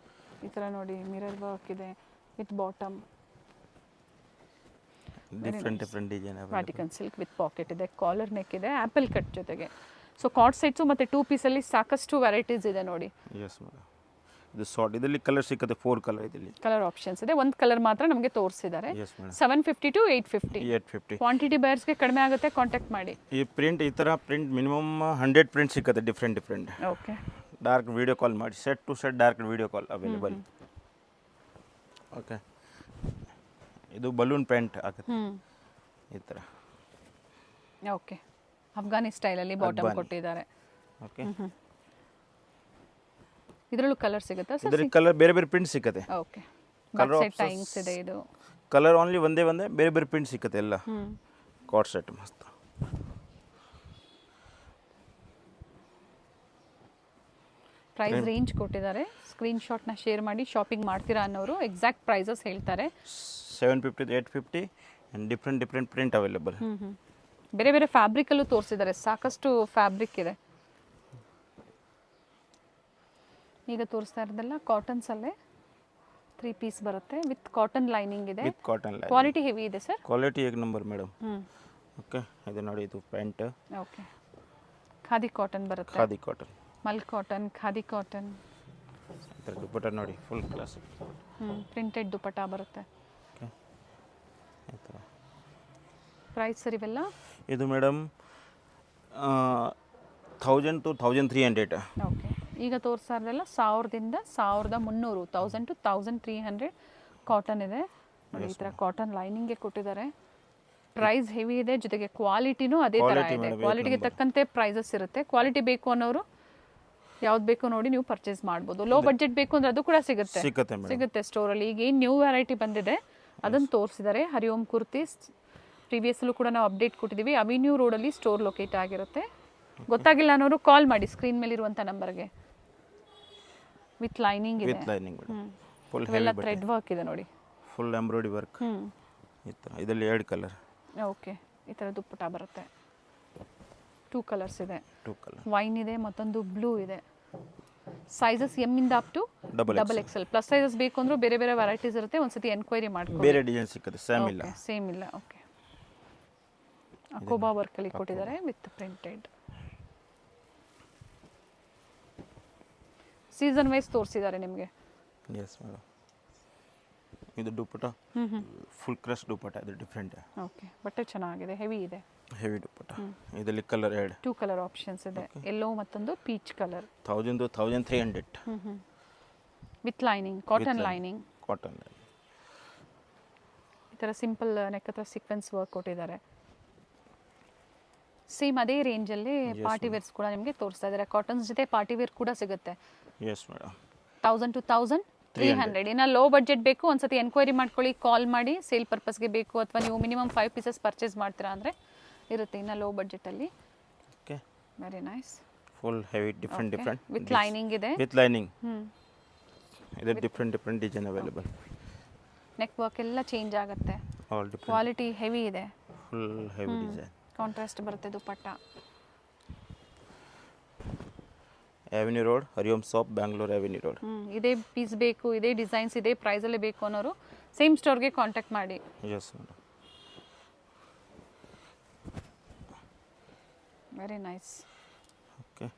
ಈ ಥರ ನೋಡಿ ಮಿರರ್ ವರ್ಕ್ ಇದೆ with bottom, different design. Vatican silk with pocket ಇದೆ, ಕಾಲರ್ ನೆಕ್ ಇದೆ, ಆ್ಯಪಲ್ ಕಟ್ ಜೊತೆಗೆ. ಸೊ ಕಾಟ್ ಸೆಟ್ಸು ಮತ್ತು 2 ಪೀಸಲ್ಲಿ ಸಾಕಷ್ಟು ವೆರೈಟೀಸ್ ಇದೆ ನೋಡಿ. ಎಸ್ ಮೇಡಮ್, ಇದು ಶಾರ್ಟ್, ಇದರಲ್ಲಿ ಕಲರ್ ಸಿಕ್ಕತ್ತೆ, 4 ಕಲರ್ ಇದರಲ್ಲಿ. ಕಲರ್ ಆಪ್ಷನ್ಸ್ ಇದೆ, ಒಂದು ಕಲರ್ ಮಾತ್ರ ನಮಗೆ ತೋರಿಸಿದ್ದಾರೆ. 750 to 850. ಕ್ವಾಂಟಿಟಿ ಬಯರ್ಸ್ಗೆ ಕಡಿಮೆ ಆಗುತ್ತೆ, ಕಾಂಟ್ಯಾಕ್ಟ್ ಮಾಡಿ. ಈ ಪ್ರಿಂಟ್, ಈ ಥರ ಪ್ರಿಂಟ್ ಮಿನಿಮಮ್ 100 ಪ್ರಿಂಟ್ ಸಿಕ್ಕತ್ತೆ, ಡಿಫ್ರೆಂಟ್. ಓಕೆ, ಡಾರ್ಕ್ ವಿಡಿಯೋ ಕಾಲ್ ಮಾಡಿ, ಸೆಟ್ ಟು ಸೆಟ್ ಡಾರ್ಕ್ ವಿಡಿಯೋ ಕಾಲ್ ಅವೈಲೇಬಲ್. ಓಕೆ, ಇದು ಬಲೂನ್ ಪ್ಯಾಂಟ್ ಆಗುತ್ತೆ ಈ ಥರ. ಓಕೆ, ಅಫ್ಘಾನಿ ಸ್ಟೈಲಲ್ಲಿ ಬಾಟಮ್ ಕೊಟ್ಟಿದ್ದಾರೆ. ಓಕೆ, ಇದರಲ್ಲೂ ಕಲರ್ ಸಿಗುತ್ತಾ ಸರ್? ಇದರಲ್ಲಿ ಕಲರ್ ಬೇರೆ ಬೇರೆ ಪ್ರಿಂಟ್ ಸಿಕ್ಕತ್ತೆ. ಓಕೆ, ಬ್ಯಾಕ್ ಸೈಡ್ ಟೈಮ್ಸ್ ಇದೆ. ಇದು ಕಲರ್ ಓನ್ಲಿ ಒಂದೇ ಬೇರೆ ಬೇರೆ ಪ್ರಿಂಟ್ ಸಿಕ್ಕತ್ತೆ ಎಲ್ಲ. ಕಾಟ್ ಸೆಟ್ ಮಸ್ತ್. ಪ್ರೈಸ್ ರೇಂಜ್ ಕೊಟ್ಟಿದ್ದಾರೆ, ಸ್ಕ್ರೀನ್ ಶಾಟ್ನ ಶೇರ್ ಮಾಡಿ. ಶಾಪಿಂಗ್ ಮಾಡ್ತೀರಾ ಅನ್ನೋರು ಎಕ್ಸಾಕ್ಟ್ ಪ್ರೈಸಸ್ ಹೇಳ್ತಾರೆ. 750 to 850 and different print available. ಬೇರೆ ಬೇರೆ ಫ್ಯಾಬ್ರಿಕಲ್ಲೂ ತೋರಿಸಿದ್ದಾರೆ, ಸಾಕಷ್ಟು ಫ್ಯಾಬ್ರಿಕ್ ಇದೆ. ಈಗ ತೋರಿಸ್ತಾ ಇರೋದೆಲ್ಲ ಕಾಟನ್ಸಲ್ಲೇ 3 ಪೀಸ್ ಬರುತ್ತೆ, ವಿತ್ ಕಾಟನ್ ಲೈನಿಂಗ್ ಇದೆ. With cotton lining. Quality heavy ಇದೆ ಸರ್? ಕ್ವಾಲಿಟಿ ಏಕ್ ನಂಬರ್ ಮೇಡಮ್. ಓಕೆ, ಇದು ನೋಡಿ, ಇದು ಪ್ಯಾಂಟ್. ಓಕೆ, ಖಾದಿ ಕಾಟನ್ ಬರುತ್ತೆ. Khadi cotton, mul cotton, khadi cotton. ಈ ಥರ ದುಪ್ಪಟ್ಟ ನೋಡಿ, ಫುಲ್ ಕ್ಲಾಸ್. ಪ್ರಿಂಟೆಡ್ ದುಪ್ಪಟ್ಟ ಬರುತ್ತೆ. ಓಕೆ, ಈ ಥರ. ಪ್ರೈಸ್ ಸರ್ ಇವೆಲ್ಲ? ಇದು ಮೇಡಮ್ 1000 to 1300. ಓಕೆ, ಈಗ ತೋರಿಸ್ತಾ ಇರೋದೆಲ್ಲ 1000ದಿಂದ 1300, 1000 to 1300 ಕಾಟನ್ ಇದೆ ನೋಡಿ. ಈ ಥರ ಕಾಟನ್ ಲೈನಿಂಗ್ಗೆ ಕೊಟ್ಟಿದ್ದಾರೆ. ಪ್ರೈಸ್ ಹೆವಿ ಇದೆ, ಜೊತೆಗೆ ಕ್ವಾಲಿಟಿನೂ ಅದೇ ಥರ ಇದೆ. ಕ್ವಾಲಿಟಿಗೆ ತಕ್ಕಂತೆ ಪ್ರೈಸಸ್ ಇರುತ್ತೆ. ಕ್ವಾಲಿಟಿ ಬೇಕು ಅನ್ನೋರು ಯಾವ್ದು ಬೇಕೋ ನೋಡಿ ನೀವು ಪರ್ಚೇಸ್ ಮಾಡ್ಬೋದು. ಲೋ ಬಡ್ಜೆಟ್ ಬೇಕು ಅಂದ್ರೆ ಅದು ಕೂಡ ಸಿಗುತ್ತೆ ಸ್ಟೋರಲ್ಲಿ. ಈಗ ಏನು ನ್ಯೂ ವೆರೈಟಿ ಬಂದಿದೆ ಅದನ್ನು ತೋರಿಸಿದ್ದಾರೆ. ಹರಿಓಂ ಕುರ್ತೀಸ್ ಪ್ರೀವಿಯಸ್ಸಲ್ಲೂ ಕೂಡ ನಾವು ಅಪ್ಡೇಟ್ ಕೊಟ್ಟಿದ್ದೀವಿ. ಅವಿನ್ಯೂ ರೋಡಲ್ಲಿ ಸ್ಟೋರ್ ಲೊಕೇಟ್ ಆಗಿರುತ್ತೆ. ಗೊತ್ತಾಗಿಲ್ಲ ಅನ್ನೋರು ಕಾಲ್ ಮಾಡಿ ಸ್ಕ್ರೀನ್ ಮೇಲೆ ಇರುವಂಥ ನಂಬರ್ಗೆ. ವಿತ್ ಲೈನಿಂಗ್ ಇದೆ, ಫುಲ್ ಇವೆಲ್ಲ ಥ್ರೆಡ್ ವರ್ಕ್ ಇದೆ ನೋಡಿ, ಫುಲ್ ಎಂಬ್ರಾಯ್ಡರಿ ವರ್ಕ್. ಈ ಥರ ಇದರಲ್ಲಿ 2 ಕಲರ್. ಓಕೆ, ಈ ಥರ ದುಪ್ಪಟ ಬರುತ್ತೆ. 2 ಕಲರ್ಸ್ ಇದೆ, 2 ಕಲರ್. ವೈನ್ ಇದೆ, ಮತ್ತೊಂದು ಬ್ಲೂ ಇದೆ. ಸೈಜಸ್ ಎಮ್ ಇಂದ up to double XL. Plus sizes ಬೇಕು ಅಂದ್ರೂ ಬೇರೆ ಬೇರೆ ವೆರೈಟೀಸ್ ಇರುತ್ತೆ. ಒಂದ್ಸತಿ ಎನ್ಕ್ವೈರಿ ಮಾಡ್ಕೊಳ್ಳಿ. ಬೇರೆ ಡಿಸೈನ್ ಸಿಗುತ್ತೆ, ಸೇಮ್ ಇಲ್ಲ. ಓಕೆ, ಅಕೋಬಾ ವರ್ಕಲ್ಲಿ ಕೊಟ್ಟಿದ್ದಾರೆ ವಿತ್ ಪ್ರಿಂಟೆಡ್. ಸೀಸನ್ ವೈಸ್ ತೋರಿಸಿದ್ದಾರೆ ನಿಮಗೆ. S madam. ಇದು ದುಪ್ಪಟ ಫುಲ್ ಕ್ರಶ್ ದುಪ್ಪಟ, ಇದು ಡಿಫ್ರೆಂಟ್ ಓಕೆ, ಬಟ್ಟೆ ಚೆನ್ನಾಗಿದೆ, ಹೆವಿ ಇದೆ. ಹೆವಿ ದುಪ್ಪಟ. ಇದರಲ್ಲಿ ಕಲರ್ ಎರಡು, 2 ಕಲರ್ ಆಪ್ಷನ್ಸ್ ಇದೆ, ಯೆಲ್ಲೋ ಮತ್ತೊಂದು peach colour. 1000 to 1300 with lining, cotton lining. Cotton ಈ ಥರ ಸಿಂಪಲ್ ನೆಕ್ ಹತ್ರ ಸೀಕ್ವೆನ್ಸ್ ವರ್ಕ್ ಕೊಟ್ಟಿದ್ದಾರೆ. ಸೇಮ್ ಅದೇ ರೇಂಜಲ್ಲಿ ಪಾರ್ಟಿ ವೇರ್ಸ್ ಕೂಡ ನಿಮಗೆ ತೋರಿಸ್ತಾ ಇದ್ದಾರೆ. ಕಾಟನ್ಸ್ ಜೊತೆ ಪಾರ್ಟಿ ವೇರ್ ಕೂಡ ಸಿಗುತ್ತೆ. Yes madam. 1000 to 1300. ಇನ್ನು ಲೋ ಬಡ್ಜೆಟ್ ಬೇಕು ಒಂದ್ಸತಿ ಎನ್ಕ್ವೈರಿ ಮಾಡ್ಕೊಳ್ಳಿ, ಕಾಲ್ ಮಾಡಿ. ಸೇಲ್ ಪರ್ಪಸ್ಗೆ ಬೇಕು ಅಥವಾ ನೀವು ಮಿನಿಮಮ್ 5 ಪೀಸಸ್ ಪರ್ಚೇಸ್ ಮಾಡ್ತೀರಾ ಅಂದರೆ ಇರುತ್ತೆ ಇನ್ನು ಲೋ ಬಡ್ಜೆಟಲ್ಲಿ. Okay, very nice. Full heavy different different with lining ಇದೆ. With lining. ಇದು different design available. Neck work ಎಲ್ಲ ಚೇಂಜ್ ಆಗುತ್ತೆ. All different. ಕ್ವಾಲಿಟಿ ಹೆವಿ ಇದೆ. Full heavy design. ಕಾಂಟ್ರಾಸ್ಟ್ ಬರುತ್ತೆ dupatta. Avenue road, Hariom shop, Bangalore avenue road. ಇದೇ piece ಬೇಕು, ಇದೇ designs, ಇದೇ ಪ್ರೈಸಲ್ಲೇ ಬೇಕು ಅನ್ನೋರು ಸೇಮ್ ಸ್ಟೋರ್ಗೆ ಕಾಂಟ್ಯಾಕ್ಟ್ ಮಾಡಿ. Yes madam. Very nice. Okay,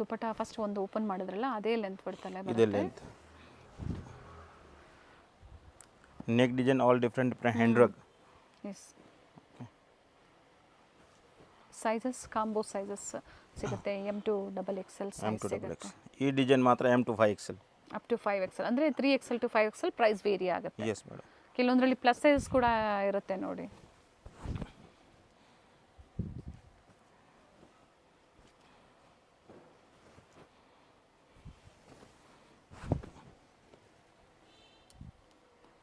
dupatta first ಒಂದು ಓಪನ್ ಮಾಡಿದ್ರಲ್ಲ ಅದೇ ಲೆಂತ್ ಬಿಡ್ತಲ್ಲ. ಇದೇ length. Neck design all different hand work. Yes. Sizes combo sizes ಸಿಗುತ್ತೆ. M to XXL M to ಸಿಗುತ್ತೆ. ಈ ಡಿಸೈನ್ ಮಾತ್ರ M to 5XL. Up to 5XL ಅಂದರೆ 3XL to 5XL price vary ಆಗುತ್ತೆ. Yes madam. ಕೆಲವೊಂದರಲ್ಲಿ plus sizes ಕೂಡ ಇರುತ್ತೆ ನೋಡಿ.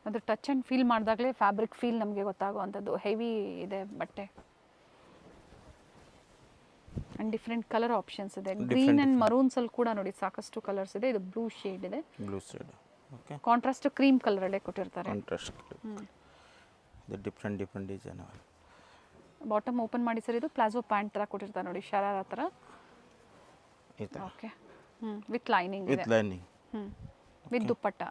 ಅದು ಟಚ್ ಆ್ಯಂಡ್ ಫೀಲ್ ಮಾಡಿದಾಗಲೇ ಫ್ಯಾಬ್ರಿಕ್ ಫೀಲ್ ನಮಗೆ ಗೊತ್ತಾಗುವಂಥದ್ದು. ಹೆವಿ ಇದೆ ಬಟ್ಟೆ. ಆ್ಯಂಡ್ ಡಿಫ್ರೆಂಟ್ ಕಲರ್ ಆಪ್ಷನ್ಸ್ ಇದೆ. ಗ್ರೀನ್ ಆ್ಯಂಡ್ ಮರೂನ್ಸಲ್ಲಿ ಕೂಡ ನೋಡಿ ಸಾಕಷ್ಟು ಕಲರ್ಸ್ ಇದೆ. ಇದು ಬ್ಲೂ ಶೇಡ್ ಇದೆ. Blue shade. Okay, contrast cream ಕಲರಲ್ಲೇ ಕೊಟ್ಟಿರ್ತಾರೆ. ಕಾಂಟ್ರಾಸ್ಟ್. ಇದು ಡಿಫ್ರೆಂಟ್ ಡಿಸೈನ್. ಬಾಟಮ್ ಓಪನ್ ಮಾಡಿ ಸರ್, ಇದು ಪ್ಲಾಜೋ ಪ್ಯಾಂಟ್ ಥರ ಕೊಟ್ಟಿರ್ತಾರೆ ನೋಡಿ, ಶರಾರ ಥರ. ಈ ಥರ. ಓಕೆ, ವಿತ್ ಲೈನಿಂಗ್ ಇದೆ. With lining. ವಿತ್ ದುಪ್ಪಟ್ಟ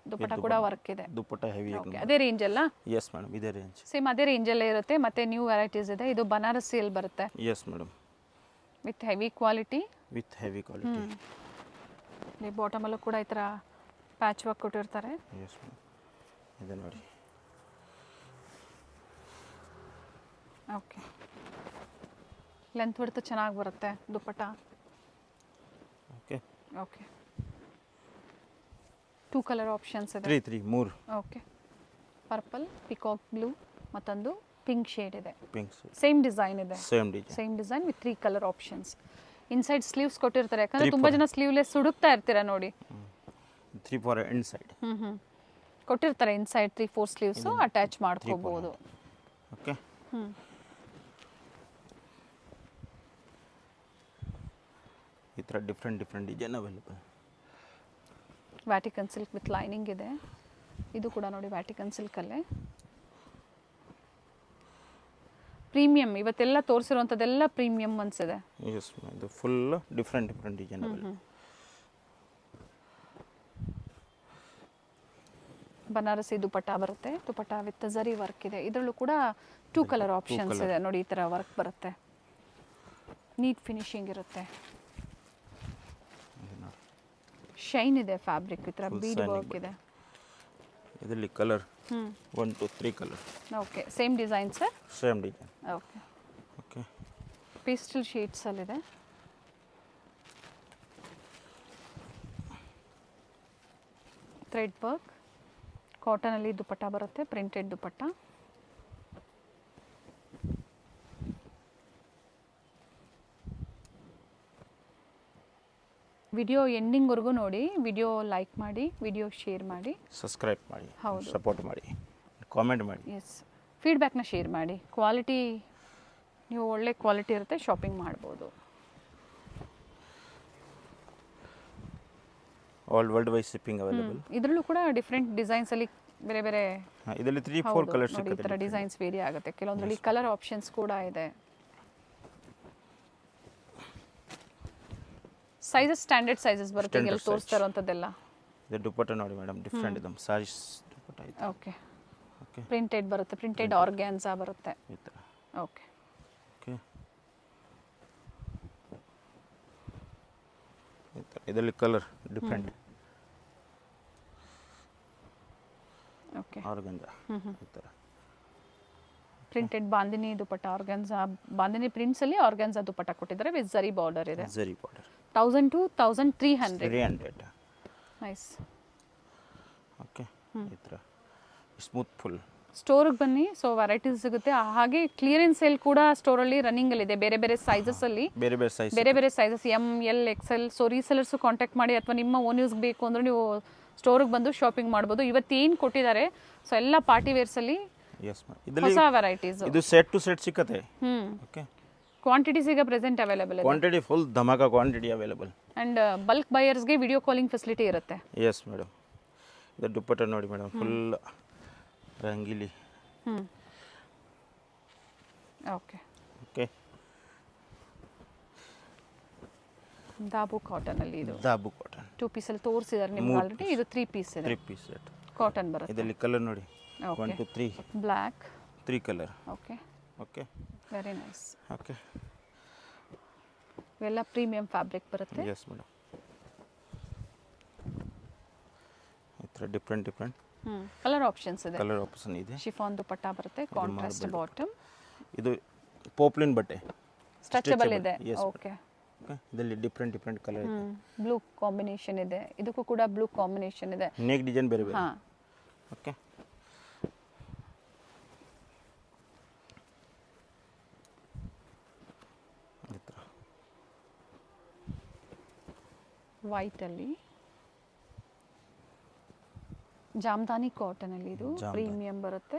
ಕೂಡ ವರ್ಕ್ ಇದೆ. ದುಪ್ಪಟ್ಟ ಹೆವಿ. ಓಕೆ, ಅದೇ ರೇಂಜ್ ಅಲ್ಲ? ಎಸ್ ಮೇಡಮ್, ಇದೇ ರೇಂಜ್. ಸೇಮ್ ಅದೇ ರೇಂಜಲ್ಲೇ ಇರುತ್ತೆ. ಮತ್ತೆ ನ್ಯೂ ವೆರೈಟೀಸ್ ಇದೆ. ಇದು ಬನಾರಸಿಯಲ್ಲಿ ಬರುತ್ತೆ. Yes madam. With heavy quality. With heavy quality. ಈ ಬಾಟಮಲ್ಲೂ ಕೂಡ ಈ ಥರ ಪ್ಯಾಚ್ ವರ್ಕ್ ಕೊಟ್ಟಿರ್ತಾರೆ. Yes madam. ಇದೆ ನೋಡಿ. ಓಕೆ, ಲೆಂತ್ ಬಿಡ್ತು ಚೆನ್ನಾಗಿ ಬರುತ್ತೆ ದುಪ್ಪಟ್ಟ. ಓಕೆ. ಓಕೆ, 2 ಕಲರ್ ಆಪ್ಷನ್ಸ್ ಇದೆ. 3. ಓಕೆ, ಪರ್ಪಲ್, ಪಿಕಾಕ್ ಬ್ಲೂ, ಮತ್ತೊಂದು ಪಿಂಕ್ ಶೇಡ್ ಇದೆ. ಪಿಂಕ್. ಸೇಮ್ ಡಿಸೈನ್ ಇದೆ. Same design with 3 colour options. Inside sleeves ಕೊಟ್ಟಿರ್ತಾರೆ. ಯಾಕಂದ್ರೆ ತುಂಬಾ ಜನ ಸ್ಲೀವ್ಲೆಸ್ ಹುಡುಕ್ತಾ ಇರ್ತೀರಾ ನೋಡಿ. 3-4 ಇನ್ಸೈಡ್ ಕೊಟ್ಟಿರ್ತಾರೆ. ಇನ್ಸೈಡ್ 3-4 ಸ್ಲೀವ್ಸ್ ಅಟ್ಯಾಚ್ ಮಾಡ್ಕೋಬಹುದು. ಓಕೆ. ಈ ಥರ different design available. Vatican silk with lining ಇದೆ. ಇದು ಕೂಡ ನೋಡಿ ವ್ಯಾಟಿಕನ್ ಸಿಲ್ಕಲ್ಲೇ ಪ್ರೀಮಿಯಂ. ಇವತ್ತೆಲ್ಲ ತೋರಿಸಿರುವಂಥದ್ದೆಲ್ಲ ಪ್ರೀಮಿಯಂ ಅನ್ಸಿದೆ. ಎಸ್, ಇದು full different design available. Banarasi dupatta ಬರುತ್ತೆ. ದುಪ್ಪಟ್ಟ ವಿತ್ ಜರಿ ವರ್ಕ್ ಇದೆ. ಇದರಲ್ಲೂ ಕೂಡ 2 ಕಲರ್ ಆಪ್ಷನ್ಸ್ ಇದೆ ನೋಡಿ. ಈ ಥರ ವರ್ಕ್ ಬರುತ್ತೆ. ನೀಟ್ ಫಿನಿಶಿಂಗ್ ಇರುತ್ತೆ. ಶೈನ್ ಇದೆ ಫ್ಯಾಬ್ರಿಕ್. ಈ ಥರ ಬೀಡ್ ವರ್ಕ್ ಇದೆ. ಇದರಲ್ಲಿ colour 1 to 3 colour. Okay, same design sir? Same design. Okay. Okay, pastel ಶೇಡ್ಸಲ್ಲಿದೆ. Thread work. ಕಾಟನಲ್ಲಿ ದುಪ್ಪಟ್ಟ ಬರುತ್ತೆ. ಪ್ರಿಂಟೆಡ್ ದುಪ್ಪಟ್ಟ. ವಿಡಿಯೋ ಎಂಡಿಂಗ್ವರೆಗೂ ನೋಡಿ. ವಿಡಿಯೋ ಲೈಕ್ ಮಾಡಿ, ವಿಡಿಯೋ ಶೇರ್ ಮಾಡಿ, ಸಬ್ಸ್ಕ್ರೈಬ್ ಮಾಡಿ, ಹೌದು, ಸಪೋರ್ಟ್ ಮಾಡಿ, ಕಾಮೆಂಟ್ ಮಾಡಿ. ಎಸ್, ಫೀಡ್ಬ್ಯಾಕ್ನ ಶೇರ್ ಮಾಡಿ. ಕ್ವಾಲಿಟಿ ನೀವು ಒಳ್ಳೆ ಕ್ವಾಲಿಟಿ ಇರುತ್ತೆ, ಶಾಪಿಂಗ್ ಮಾಡ್ಬೋದು. All world wide shipping available. ಇದರಲ್ಲೂ ಕೂಡ ಡಿಫ್ರೆಂಟ್ ಡಿಸೈನ್ಸಲ್ಲಿ ಬೇರೆ ಬೇರೆ ಇದರಲ್ಲಿ 3-4 ಕಲರ್ಸ್ ನೋಡಿ. ಈ ಥರ ಡಿಸೈನ್ಸ್ ವೇರಿ ಆಗುತ್ತೆ. ಕೆಲವೊಂದರಲ್ಲಿ ಕಲರ್ ಆಪ್ಷನ್ಸ್ ಕೂಡ ಇದೆ. ಸೈಜಸ್ ಸ್ಟ್ಯಾಂಡರ್ಡ್ ಸೈಜಸ್ ಬರುತ್ತೆ. ಈಗ ತೋರಿಸ್ತಾ ಇರುವಂಥದ್ದೆಲ್ಲ. ಇದು ದುಪ್ಪಟ್ಟ ನೋಡಿ ಮೇಡಮ್, ಡಿಫ್ರೆಂಟ್ ಇದೆ. ಸಾರೀಸ್ ದುಪ್ಪಟ್ಟ ಇದೆ. ಓಕೆ. ಓಕೆ, ಪ್ರಿಂಟೆಡ್ ಬರುತ್ತೆ. ಪ್ರಿಂಟೆಡ್ ಆರ್ಗ್ಯಾನ್ಸಾ ಬರುತ್ತೆ. ಈ ಥರ. ಓಕೆ. ಓಕೆ, ಈ ಥರ. ಇದರಲ್ಲಿ ಕಲರ್ ಡಿಫ್ರೆಂಟ್. ಆರ್ಗಂಜ ಈ ಥರ ಪ್ರಿಂಟೆಡ್ ಬಾಂದಿನಿ ದುಪಟ್ಟ ಆರ್ಗನ್ಸಾ ಬಾಂದಿನಿ ಪ್ರಿಂಟ್ಸಲ್ಲಿ ಆರ್ಗನ್ಸಾ ದುಪಟ್ಟ ಕೊಟ್ಟಿದ್ದಾರೆ ವಿತ್ ಝರಿ ಬಾರ್ಡರ್ ಇದೆ. Zari border 1000 to 1300. 300. Nice. Okay ಈ ಥರ ಸ್ಮೂತ್ ಫುಲ್. ಸ್ಟೋರಿಗೆ ಬನ್ನಿ, ಸೊ ವೆರೈಟೀಸ್ ಸಿಗುತ್ತೆ. ಹಾಗೆ ಕ್ಲಿಯರೆನ್ಸ್ ಸೇಲ್ ಕೂಡ ಸ್ಟೋರಲ್ಲಿ ರನ್ನಿಂಗಲ್ಲಿದೆ. ಬೇರೆ ಬೇರೆ ಸೈಜಸ್ಸಲ್ಲಿ ಬೇರೆ ಬೇರೆ ಸೈಜ್ ಬೇರೆ ಬೇರೆ sizes ML XL. So resellers contact ಮಾಡಿ ಅಥವಾ ನಿಮ್ಮ ಓನ್ ಯೂಸ್ಗೆ ಬೇಕು ಅಂದರೆ ನೀವು ಸ್ಟೋರಿಗೆ ಬಂದು ಶಾಪಿಂಗ್ ಮಾಡ್ಬೋದು. ಇವತ್ತೇನು ಕೊಟ್ಟಿದ್ದಾರೆ ಸೊ ಎಲ್ಲ ಪಾರ್ಟಿ ವೇರ್ಸಲ್ಲಿ ಎಸ್ ಮ್ಯಾಮ್. ಇದರಲ್ಲಿ ಹೊಸ ವೆರೈಟೀಸ್. ಇದು ಸೆಟ್ ಟು ಸೆಟ್ ಸಿಕ್ಕತ್ತೆ. ಓಕೆ ಕ್ವಾಂಟಿಟೀಸ್ ಈಗ ಪ್ರೆಸೆಂಟ್ ಅವೈಲೇಬಲ್ ಇದೆ. ಕ್ವಾಂಟಿಟಿ ಫುಲ್ ಧಮಾಕ ಕ್ವಾಂಟಿಟಿ ಅವೈಲೇಬಲ್. ಆ್ಯಂಡ್ ಬಲ್ಕ್ ಬಯರ್ಸ್ಗೆ ವಿಡಿಯೋ ಕಾಲಿಂಗ್ ಫೆಸಿಲಿಟಿ ಇರುತ್ತೆ. Yes madam. ಇದು ದುಪ್ಪಟ್ಟ ನೋಡಿ ಮೇಡಮ್, ಫುಲ್ ರಂಗಿಲಿ. ಓಕೆ ಓಕೆ ದಾಬು ಕಾಟನಲ್ಲಿ ಇದು ದಾಬು ಕಾಟನ್ 2 ಪೀಸಲ್ಲಿ ತೋರಿಸಿದ್ದಾರೆ ನಿಮ್ಗೆ ಆಲ್ರೆಡಿ. ಇದು 3 ಪೀಸ್ ಇದೆ, 3 ಪೀಸ್ ಸೆಟ್ ಕಾಟನ್ ಬರುತ್ತೆ. ಇದರಲ್ಲಿ ಕಲರ್ ನೋಡಿ, 1 2 3 black 3 colour. Okay okay very nice. Okay ಇವೆಲ್ಲ ಪ್ರೀಮಿಯಂ ಫ್ಯಾಬ್ರಿಕ್ ಬರುತ್ತೆ. Yes madam. ಈ ಥರ ಡಿಫ್ರೆಂಟ್ ಕಲರ್ ಆಪ್ಷನ್ಸ್ ಇದೆ. ಕಲರ್ ಆಪ್ಷನ್ ಇದೆ. ಶಿಫಾನ್ ದುಪಟ್ಟ ಬರುತ್ತೆ, ಕಾಂಟ್ರಾಸ್ಟ್ ಬಾಟಮ್. ಇದು ಪೋಪ್ಲಿನ್ ಬಟ್ಟೆ, ಸ್ಟ್ರೆಚಬಲ್ ಇದೆ. ಓಕೆ ಓಕೆ ಇದರಲ್ಲಿ ಡಿಫ್ರೆಂಟ್ ಕಲರ್ ಇದೆ. ಬ್ಲೂ ಕಾಂಬಿನೇಷನ್ ಇದೆ, ಇದಕ್ಕೂ ಕೂಡ ಬ್ಲೂ ಕಾಂಬಿನೇಷನ್ ಇದೆ. ನೆಕ್ ಡಿಸೈನ್ ಬೇರೆ ಬೇರೆ. ಹಾಂ ಓಕೆ ವೈಟಲ್ಲಿ ಜಾಮ್ದಾನಿ ಕಾಟನಲ್ಲಿ ಇದು ಪ್ರೀಮಿಯಂ ಬರುತ್ತೆ.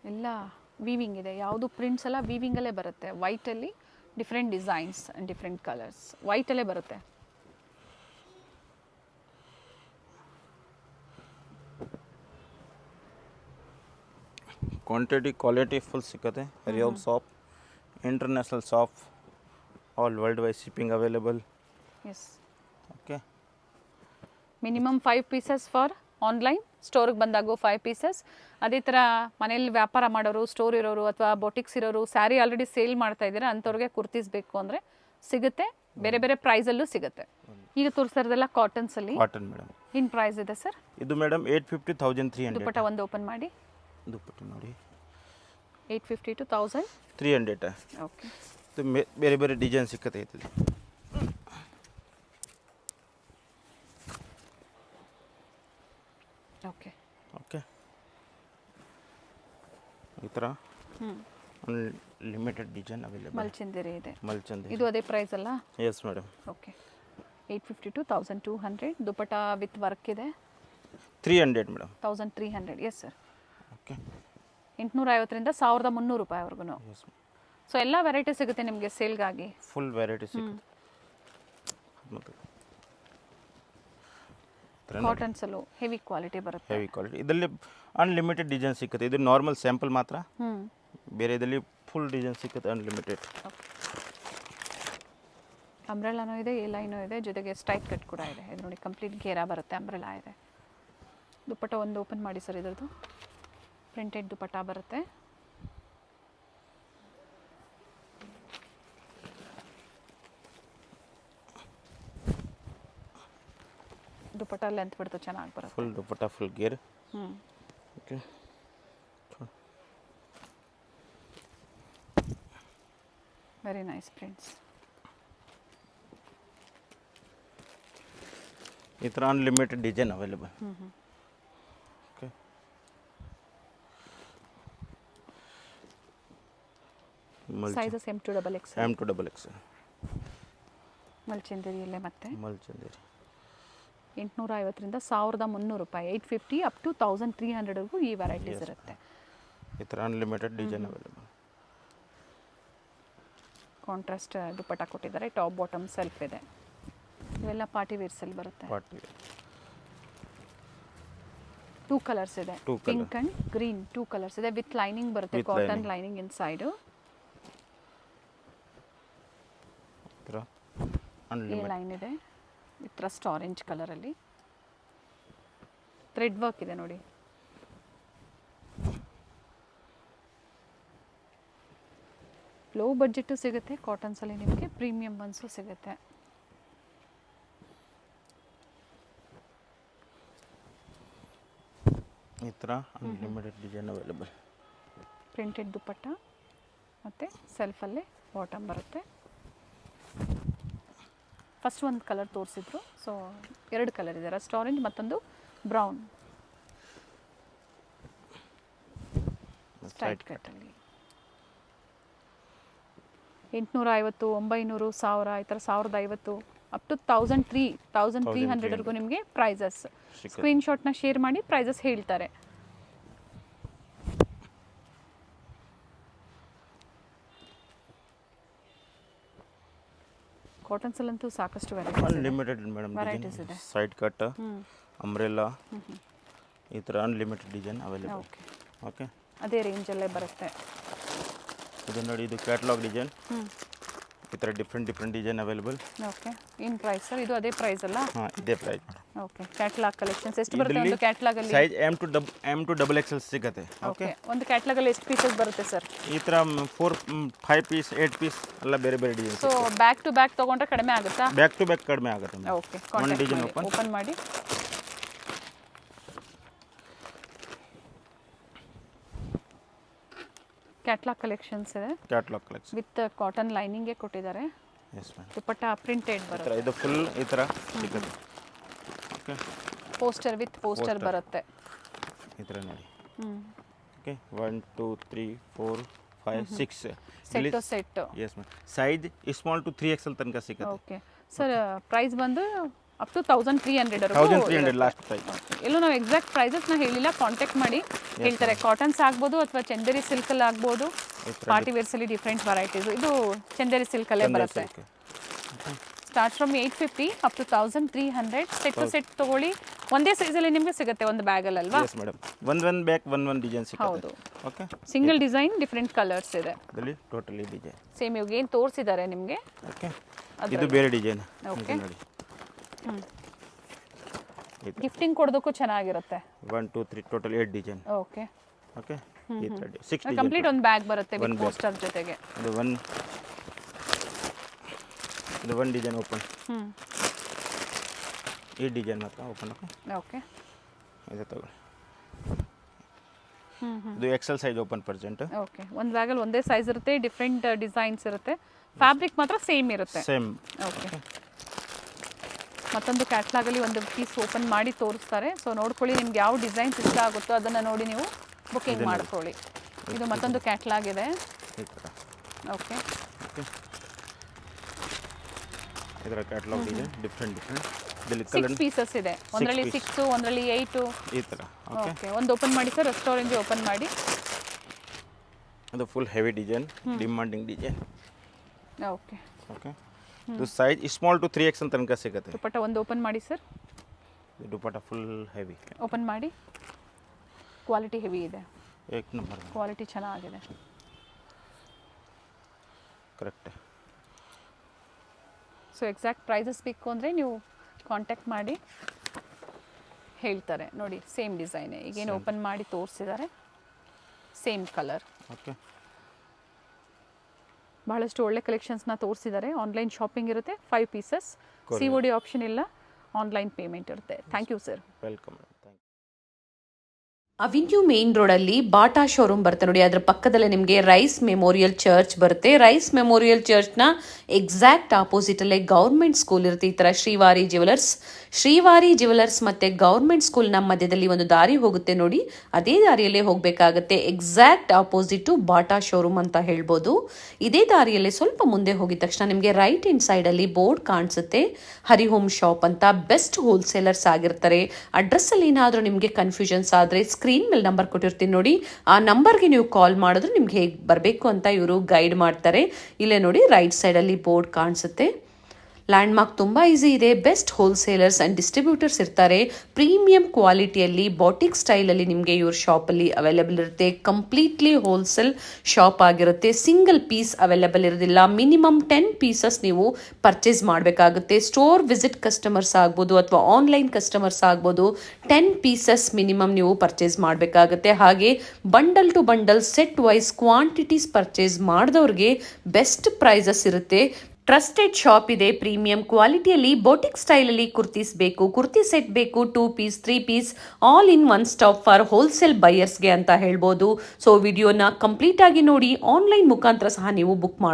ಎಲ್ಲ ವೀವಿಂಗ್ ಇದೆ, ಯಾವುದು ಪ್ರಿಂಟ್ಸ್ ಎಲ್ಲ ವೀವಿಂಗಲ್ಲೇ ಬರುತ್ತೆ. ವೈಟಲ್ಲಿ different designs and different colours ವೈಟಲ್ಲೇ ಬರುತ್ತೆ. ಕ್ವಾಂಟಿಟಿ ಕ್ವಾಲಿಟಿ ಫುಲ್ ಸಿಕ್ಕತ್ತೆ. Real shop, international shop, all world wide shipping available. Yes. Okay minimum 5 pieces for online. ಸ್ಟೋರಿಗೆ ಬಂದಾಗೋ 5 ಪೀಸಸ್. ಅದೇ ಥರ ಮನೇಲಿ ವ್ಯಾಪಾರ ಮಾಡೋರು, ಸ್ಟೋರ್ ಇರೋರು ಅಥವಾ ಬೊಟಿಕ್ಸ್ ಇರೋರು, ಸ್ಯಾರಿ ಆಲ್ರೆಡಿ ಸೇಲ್ ಮಾಡ್ತಾ ಇದ್ದೀರಾ ಅಂಥವ್ರಿಗೆ ಕುರ್ತೀಸ್ ಬೇಕು ಅಂದರೆ ಸಿಗುತ್ತೆ. ಬೇರೆ ಬೇರೆ ಪ್ರೈಸಲ್ಲೂ ಸಿಗುತ್ತೆ. ಈಗ ತೋರಿಸ್ತಾರದೆಲ್ಲ ಕಾಟನ್ಸಲ್ಲಿ. Cotton madam. ಏನು ಪ್ರೈಸ್ ಇದೆ ಸರ್? ಇದು ಮೇಡಮ್ 850 1300. ದುಪಟ್ಟ ಒಂದು ಓಪನ್ ಮಾಡಿ. ದುಪಟ್ಟ ನೋಡಿ 850 to 1300. ಓಕೆ. ಇದು ಬೇರೆ ಬೇರೆ ಡಿಸೈನ್ ಸಿಕ್ಕತ್ತೆ ಇದರಲ್ಲಿ. ಓಕೆ ಓಕೆ ಈ ಥರ ಲಿಮಿಟೆಡ್ ಡಿಸೈನ್ ಅವೈಲೇಬಲ್. ಮಲ್ಚಂದಿರಿ ಇದೆ. ಮಲ್ಚಂದಿರಿ ಇದು ಅದೇ ಪ್ರೈಸ್ ಅಲ್ಲ? Yes madam. Okay 850 to 1200. Dupatta with work ಇದೆ. 300 ಮೇಡಮ್. 1300. Yes sir. ಓಕೆ 850ರಿಂದ 1300 ರೂಪಾಯಿವರೆಗೂ. ಎಸ್. ಸೊ ಎಲ್ಲ ವೆರೈಟಿ ಸಿಗುತ್ತೆ ನಿಮಗೆ ಸೇಲ್ಗಾಗಿ. ಫುಲ್ ವೆರೈಟಿ ಸಿಗುತ್ತೆ. ಮತ್ತು ಕಾಟನ್ಸಲ್ಲೂ ಹೆವಿ ಕ್ವಾಲಿಟಿ ಬರುತ್ತೆ. Heavy quality. ಇದರಲ್ಲಿ ಅನ್ಲಿಮಿಟೆಡ್ ಡಿಸೈನ್ ಸಿಗುತ್ತೆ. ಇದು ನಾರ್ಮಲ್ ಸ್ಯಾಂಪಲ್ ಮಾತ್ರ. ಬೇರೆ ಇದರಲ್ಲಿ ಫುಲ್ ಡಿಸೈನ್ ಸಿಗುತ್ತೆ ಅನ್ಲಿಮಿಟೆಡ್. ಅಂಬ್ರೆಲಾನೂ ಇದೆ, ಎ ಲೈನೂ ಇದೆ, ಜೊತೆಗೆ ಸ್ಟ್ರೈಟ್ ಕಟ್ ಕೂಡ ಇದೆ. ಇದು ನೋಡಿ ಕಂಪ್ಲೀಟ್ ಘೇರಾ ಬರುತ್ತೆ, ಅಂಬ್ರೆಲಾ ಇದೆ. ದುಪಟ್ಟ ಒಂದು ಓಪನ್ ಮಾಡಿ ಸರ್. ಇದ್ರದ್ದು ಪ್ರಿಂಟೆಡ್ ದುಪಟ್ಟ ಬರುತ್ತೆ. ದುಪಟ್ಟ ಲೆಂತ್ ಬಿಡ್ತು ಚೆನ್ನಾಗಿ ಬರುತ್ತೆ. Full dupatta full gear. Okay very nice prints. ಈ ಥರ unlimited design available. Okay sizes M to XXL. M to XXL. ಮಲ್ಚಂದಿರಿಯಲ್ಲೇ ಮತ್ತೆ ಮಲ್ಚಂದಿರಿ 850ರಿಂದ 1300 ರೂಪಾಯಿ. 850 ಅಪ್ ಟು 1300ವರೆಗೂ ಈ ವೆರೈಟೀಸ್ ಇರುತ್ತೆ. ಈ ಥರ unlimited design available. Contrast dupatta ಕೊಟ್ಟಿದ್ದಾರೆ. ಟಾಪ್ ಬಾಟಮ್ ಸೆಲ್ಫ್ ಇದೆ. ಇವೆಲ್ಲ ಪಾರ್ಟಿ ವೇರ್ಸಲ್ಲಿ ಬರುತ್ತೆ. ಪಾರ್ಟಿ 2 ಕಲರ್ಸ್ ಇದೆ, ಪಿಂಕ್ ಅಂಡ್ ಗ್ರೀನ್. 2 ಕಲರ್ಸ್ ಇದೆ ವಿತ್ ಲೈನಿಂಗ್ ಬರುತ್ತೆ. Cotton lining inside. ಈ ಲೈನ್ ಇದೆ ವಿತ್ ರಸ್ಟ್ ಆರೆಂಜ್ ಕಲರಲ್ಲಿ. ಥ್ರೆಡ್ ವರ್ಕ್ ಇದೆ ನೋಡಿ. ಲೋ ಬಡ್ಜೆಟ್ಟು ಸಿಗುತ್ತೆ ಕಾಟನ್ಸಲ್ಲಿ ನಿಮಗೆ. ಪ್ರೀಮಿಯಂ ಒನ್ಸು ಸಿಗುತ್ತೆ. ಈ ಥರ ಅನ್ಲಿಮಿಟೆಡ್ ಡಿಸೈನ್ ಅವೈಲೇಬಲ್. ಪ್ರಿಂಟೆಡ್ ದುಪ್ಪಟ್ಟ ಮತ್ತು ಸೆಲ್ಫಲ್ಲೇ ಬಾಟಮ್ ಬರುತ್ತೆ. ಫಸ್ಟ್ ಒಂದು ಕಲರ್ ತೋರಿಸಿದ್ರು, ಸೊ 2 ಕಲರ್ ಇದೆ, ರಸ್ಟ್ ಆರೆಂಜ್ ಮತ್ತೊಂದು ಬ್ರೌನ್. ಸ್ಟ್ರೈಟ್ ಕಟ್ಟಲ್ಲಿ 850, 900, 1000 ಈ ಥರ 1050 ಅಪ್ ಟು 1300ವರೆಗೂ ನಿಮಗೆ ಪ್ರೈಸಸ್. ಸ್ಕ್ರೀನ್ಶಾಟ್ನ ಶೇರ್ ಮಾಡಿ ಪ್ರೈಸಸ್ ಹೇಳ್ತಾರೆ. ಕಾಟನ್ಸಲ್ಲಂತೂ ಸಾಕಷ್ಟು ಅನ್ಲಿಮಿಟೆಡ್ ಮೇಡಮ್ ವೆರೈಟೀಸ್ ಇದೆ. ಸೈಡ್ ಕಟ್, ಅಂಬ್ರೆಲಾ ಈ ಥರ unlimited design available. Okay okay, ಅದೇ ರೇಂಜಲ್ಲೇ ಬರುತ್ತೆ. ಇದು ನೋಡಿ, ಇದು ಕ್ಯಾಟ್ಲಾಗ್ ಡಿಸೈನ್. ಈ ಥರ ಡಿಫ್ರೆಂಟ್ ಡಿಸೈನ್ ಅವೈಲೇಬಲ್. ಓಕೆ, ಏನು ಪ್ರೈಸ್ ಸರ್? ಇದು ಅದೇ ಪ್ರೈಸ್ ಅಲ್ಲ? ಹಾಂ, ಇದೇ price madam. Okay, catalogue collections ಎಷ್ಟು ಬರುತ್ತೆ ಒಂದು ಕ್ಯಾಟ್ಲಾಗಲ್ಲಿ? ಸೈಜ್ M to XXL ಸಿಗುತ್ತೆ. ಓಕೆ, ಒಂದು ಕ್ಯಾಟ್ಲಾಗಲ್ಲಿ ಎಷ್ಟು ಪೀಸಸ್ ಬರುತ್ತೆ ಸರ್? ಈ ಥರ 4, 5 ಪೀಸ್, 8 ಪೀಸ್ ಎಲ್ಲ ಬೇರೆ ಬೇರೆ design. So back to back ತೊಗೊಂಡ್ರೆ ಕಡಿಮೆ ಆಗುತ್ತಾ? ಬ್ಯಾಕ್ ಟು ಬ್ಯಾಕ್ ಕಡಿಮೆ ಆಗುತ್ತೆ. ಓಕೆ, ಒಂದು ಡಿಸೈನ್ ಓಪನ್ ಮಾಡಿ. ಕ್ಯಾಟ್ಲಾಗ್ ಕಲೆಕ್ಷನ್ಸ್ ಇದೆ. ಕ್ಯಾಟ್ಲಾಗ್ ಕಲೆಕ್ಷನ್ ವಿತ್ ಕಾಟನ್ ಲೈನಿಂಗ್ಗೆ ಕೊಟ್ಟಿದ್ದಾರೆ. Yes ma'am. ದುಪ್ಪಟ್ಟ ಪ್ರಿಂಟೆಡ್ ಬರುತ್ತೆ. ಇದು ಫುಲ್ ಈ ಥರ ಸಿಗುತ್ತೆ. ಓಕೆ, ಪೋಸ್ಟರ್ ವಿತ್ ಪೋಸ್ಟರ್ ಬರುತ್ತೆ. ಈ ಥರ ನೋಡಿ. ಓಕೆ, 1 2 3 4 5 6 ಸೆಟ್. Yes ma'am. Size small to 3XL ತನಕ ಸಿಗುತ್ತೆ. ಓಕೆ ಸರ್, ಪ್ರೈಸ್ ಬಂದು ಅಪ್ ಟು 1300 1300 ಲಾಸ್ಟ್ ಪ್ರೈಸ್. ಎಲ್ಲೂ ನಾವು ಎಕ್ಸಾಕ್ಟ್ ಪ್ರೈಸಸ್ನ ಹೇಳಿಲ್ಲ, ಕಾಂಟ್ಯಾಕ್ಟ್ ಮಾಡಿ ಹೇಳ್ತಾರೆ. ಕಾಟನ್ಸ್ ಆಗ್ಬೋದು ಅಥವಾ ಚಂದೇರಿ ಸಿಲ್ಕಲ್ಲಿ ಆಗ್ಬೋದು. ಪಾರ್ಟಿ ವೇರ್ಸಲ್ಲಿ ಡಿಫ್ರೆಂಟ್ ವೆರೈಟೀಸ್. ಇದು ಚಂದೇರಿ ಸಿಲ್ಕಲ್ಲೇ ಬರುತ್ತೆ. Start from 850 up to 1300. Set to set ತೊಗೊಳ್ಳಿ, ಒಂದೇ ಸೈಜಲ್ಲಿ ನಿಮಗೆ ಸಿಗುತ್ತೆ ಒಂದು ಬ್ಯಾಗಲ್ಲಿ ಅಲ್ವಾ? Yes madam. ಒಂದು ಬ್ಯಾಗ್ ಒಂದು ಡಿಸೈನ್ ಸಿಗುತ್ತೆ. ಹೌದು. Okay, single design different colours ಇದೆ. ಇದರಲ್ಲಿ ಟೋಟಲಿ ಡಿಸೈನ್ ಸೇಮ್ ಇವಾಗ ಏನು ತೋರಿಸಿದ್ದಾರೆ ನಿಮಗೆ. ಓಕೆ, ಇದು ಬೇರೆ ಡಿಸೈನ್. ಓಕೆ, ನೋಡಿ. ಗಿಫ್ಟಿಂಗ್ ಕೊಡೋದಕ್ಕೂ ಚೆನ್ನಾಗಿರುತ್ತೆ. 1 2 3 ಟೋಟಲ್ 8 ಡಿಸೈನ್. ಓಕೆ ಓಕೆ, ಈ ಥರ 6 ಡಿಸೈನ್ ಕಂಪ್ಲೀಟ್ ಒಂದು ಬ್ಯಾಗ್ ಬರುತ್ತೆ ವಿತ್ ಪೋಸ್ಟರ್ ಜೊತೆಗೆ. ಇದು ಒಂದು ಡಿಸೈನ್ ಓಪನ್. ಈ ಡಿಸೈನ್ ಮಾತ್ರ ಓಪನ್. ಓಕೆ, ಇದು ತಗೊಳ್ಳಿ. ಇದು XL size open present. Okay, ಒಂದು ಬ್ಯಾಗಲ್ಲಿ ಒಂದೇ ಸೈಜ್ ಇರುತ್ತೆ, ಡಿಫ್ರೆಂಟ್ ಡಿಸೈನ್ಸ್ ಇರುತ್ತೆ. ಫ್ಯಾಬ್ರಿಕ್ ಮಾತ್ರ ಸೇಮ್ ಇರುತ್ತೆ. ಸೇಮ್. ಓಕೆ, ಮತ್ತೊಂದು ಕ್ಯಾಟ್ಲಾಗಲ್ಲಿ ಒಂದು ಪೀಸ್ ಓಪನ್ ಮಾಡಿ ತೋರಿಸ್ತಾರೆ. ಸೊ ನೋಡ್ಕೊಳ್ಳಿ, ನಿಮ್ಗೆ ಯಾವ ಡಿಸೈನ್ಸ್ ಇಷ್ಟ ಆಗುತ್ತೋ ಅದನ್ನು ನೋಡಿ ನೀವು ಬುಕ್ಕಿಂಗ್ ಮಾಡ್ಕೊಳ್ಳಿ. ಇದು ಮತ್ತೊಂದು ಕ್ಯಾಟ್ಲಾಗ್ ಇದೆ. ಓಕೆ, ಇದರ ಕ್ಯಾಟ್ಲಾಗ್ ಇದೆ ಡಿಫ್ರೆಂಟ್. ಇದರಲ್ಲಿ 6 ಪೀಸಸ್ ಇದೆ. ಒಂದರಲ್ಲಿ 6, ಒಂದರಲ್ಲಿ 8 ಈ ಥರ. ಓಕೆ, ಒಂದು ಓಪನ್ ಮಾಡಿ ಸರ್, ರೆಸ್ಟೋರೆಂಟ್ ಓಪನ್ ಮಾಡಿ. ಅದು full heavy design, demanding design. Okay okay, ಇದು ಸೈಜ್ ಸ್ಮಾಲ್ ಟು 3XL ತನಕ ಸಿಗುತ್ತೆ. ದುಪ್ಪಟ್ಟ ಒಂದು ಓಪನ್ ಮಾಡಿ ಸರ್. ದುಪ್ಪಟ್ಟ ಫುಲ್ ಹೆವಿ. ಓಪನ್ ಮಾಡಿ. ಕ್ವಾಲಿಟಿ ಹೆವಿ ಇದೆ. ಏಕ್ ನಂಬರ್ ಕ್ವಾಲಿಟಿ ಚೆನ್ನಾಗಿದೆ. ಕರೆಕ್ಟ್. ಸೊ ಎಕ್ಸಾಕ್ಟ್ ಪ್ರೈಸಸ್ ಬೇಕು ಅಂದರೆ ನೀವು ಕಾಂಟ್ಯಾಕ್ಟ್ ಮಾಡಿ ಹೇಳ್ತಾರೆ. ನೋಡಿ, ಸೇಮ್ ಡಿಸೈನ್ ಈಗೇನು ಓಪನ್ ಮಾಡಿ ತೋರಿಸಿದ್ದಾರೆ, ಸೇಮ್ ಕಲರ್. ಓಕೆ, ಬಹಳಷ್ಟು ಒಳ್ಳೆ ಕಲೆಕ್ಷನ್ಸ್ನ ತೋರಿಸಿದ್ದಾರೆ. ಆನ್ಲೈನ್ ಶಾಪಿಂಗ್ ಇರುತ್ತೆ, 5 ಪೀಸಸ್. COD ಆಪ್ಷನ್ ಇಲ್ಲ, ಆನ್ಲೈನ್ ಪೇಮೆಂಟ್ ಇರುತ್ತೆ. Thank you sir. Welcome. Avenue main ರೋಡಲ್ಲಿ ಬಾಟಾ ಶೋರೂಮ್ ಬರುತ್ತೆ ನೋಡಿ, ಅದರ ಪಕ್ಕದಲ್ಲೇ ನಿಮಗೆ ರೈಸ್ ಮೆಮೋರಿಯಲ್ ಚರ್ಚ್ ಬರುತ್ತೆ. ರೈಸ್ ಮೆಮೋರಿಯಲ್ ಚರ್ಚ್ನ ಎಕ್ಸಾಕ್ಟ್ ಆಪೋಸಿಟಲ್ಲೇ ಗೌರ್ಮೆಂಟ್ ಸ್ಕೂಲ್ ಇರುತ್ತೆ. ಈ ಥರ ಶ್ರೀವಾರಿ ಜ್ಯುವೆಲರ್ಸ್ ಮತ್ತು ಗೌರ್ಮೆಂಟ್ ಸ್ಕೂಲ್ನ ಮಧ್ಯದಲ್ಲಿ ಒಂದು ದಾರಿ ಹೋಗುತ್ತೆ ನೋಡಿ, ಅದೇ ದಾರಿಯಲ್ಲೇ ಹೋಗಬೇಕಾಗತ್ತೆ. ಎಕ್ಸಾಕ್ಟ್ ಆಪೋಸಿಟು ಬಾಟಾ ಶೋರೂಮ್ ಅಂತ ಹೇಳ್ಬೋದು. ಇದೇ ದಾರಿಯಲ್ಲೇ ಸ್ವಲ್ಪ ಮುಂದೆ ಹೋಗಿದ ತಕ್ಷಣ ನಿಮಗೆ ರೈಟ್ ಹ್ಯಾಂಡ್ ಸೈಡಲ್ಲಿ ಬೋರ್ಡ್ ಕಾಣಿಸುತ್ತೆ, ಹರಿಹೋಮ್ ಶಾಪ್ ಅಂತ. ಬೆಸ್ಟ್ ಹೋಲ್ಸೇಲರ್ಸ್ ಆಗಿರ್ತಾರೆ. ಅಡ್ರೆಸ್ಸಲ್ಲಿ ಏನಾದರೂ ನಿಮಗೆ ಕನ್ಫ್ಯೂಷನ್ಸ್ ಆದರೆ ಸ್ಕ್ರೀನ್ ಮೇಲೆ ನಂಬರ್ ಕೊಟ್ಟಿರ್ತೀನಿ ನೋಡಿ, ಆ ನಂಬರ್ಗೆ ನೀವು ಕಾಲ್ ಮಾಡಿದ್ರೆ ನಿಮ್ಗೆ ಹೇಗೆ ಬರಬೇಕು ಅಂತ ಇವರು ಗೈಡ್ ಮಾಡ್ತಾರೆ. ಇಲ್ಲೇ ನೋಡಿ, ರೈಟ್ ಸೈಡಲ್ಲಿ ಬೋರ್ಡ್ ಕಾಣಿಸುತ್ತೆ. ಲ್ಯಾಂಡ್ ಮಾರ್ಕ್ ತುಂಬ ಈಸಿ ಇದೆ. ಬೆಸ್ಟ್ ಹೋಲ್ಸೇಲರ್ಸ್ ಆ್ಯಂಡ್ ಡಿಸ್ಟ್ರಿಬ್ಯೂಟರ್ಸ್ ಇರ್ತಾರೆ. ಪ್ರೀಮಿಯಂ ಕ್ವಾಲಿಟಿಯಲ್ಲಿ ಬಾಟಿಕ್ ಸ್ಟೈಲಲ್ಲಿ ನಿಮಗೆ ಇವ್ರ ಶಾಪಲ್ಲಿ ಅವೈಲೇಬಲ್ ಇರುತ್ತೆ. ಕಂಪ್ಲೀಟ್ಲಿ ಹೋಲ್ಸೇಲ್ ಶಾಪ್ ಆಗಿರುತ್ತೆ. ಸಿಂಗಲ್ ಪೀಸ್ ಅವೈಲೇಬಲ್ ಇರೋದಿಲ್ಲ. ಮಿನಿಮಮ್ 10 ಪೀಸಸ್ ನೀವು ಪರ್ಚೇಸ್ ಮಾಡಬೇಕಾಗುತ್ತೆ. ಸ್ಟೋರ್ ವಿಸಿಟ್ ಕಸ್ಟಮರ್ಸ್ ಆಗ್ಬೋದು ಅಥವಾ ಆನ್ಲೈನ್ ಕಸ್ಟಮರ್ಸ್ ಆಗ್ಬೋದು, 10 ಪೀಸಸ್ ಮಿನಿಮಮ್ ನೀವು ಪರ್ಚೇಸ್ ಮಾಡಬೇಕಾಗುತ್ತೆ. ಹಾಗೆ bundle to bundle set wise quantities purchase ಮಾಡಿದವ್ರಿಗೆ ಬೆಸ್ಟ್ ಪ್ರೈಸಸ್ ಇರುತ್ತೆ. ಟ್ರಸ್ಟೆಡ್ ಶಾಪ್ ಇದೆ, ಪ್ರೀಮಿಯಂ ಕ್ವಾಲಿಟಿಯಲ್ಲಿ ಬೋಟಿಕ್ ಸ್ಟೈಲಲ್ಲಿ ಕುರ್ತೀಸ್ ಬೇಕು, ಕುರ್ತಿ ಸೆಟ್ ಬೇಕು, 2 piece 3 piece all in one stop for wholesale ಬೈಯರ್ಸ್ಗೆ ಅಂತ ಹೇಳ್ಬೋದು. ಸೊ ವಿಡಿಯೋನ ಕಂಪ್ಲೀಟ್ ಆಗಿ ನೋಡಿ, ಆನ್ಲೈನ್ ಮುಖಾಂತರ ಸಹ ನೀವು ಬುಕ್ ಮಾಡಿ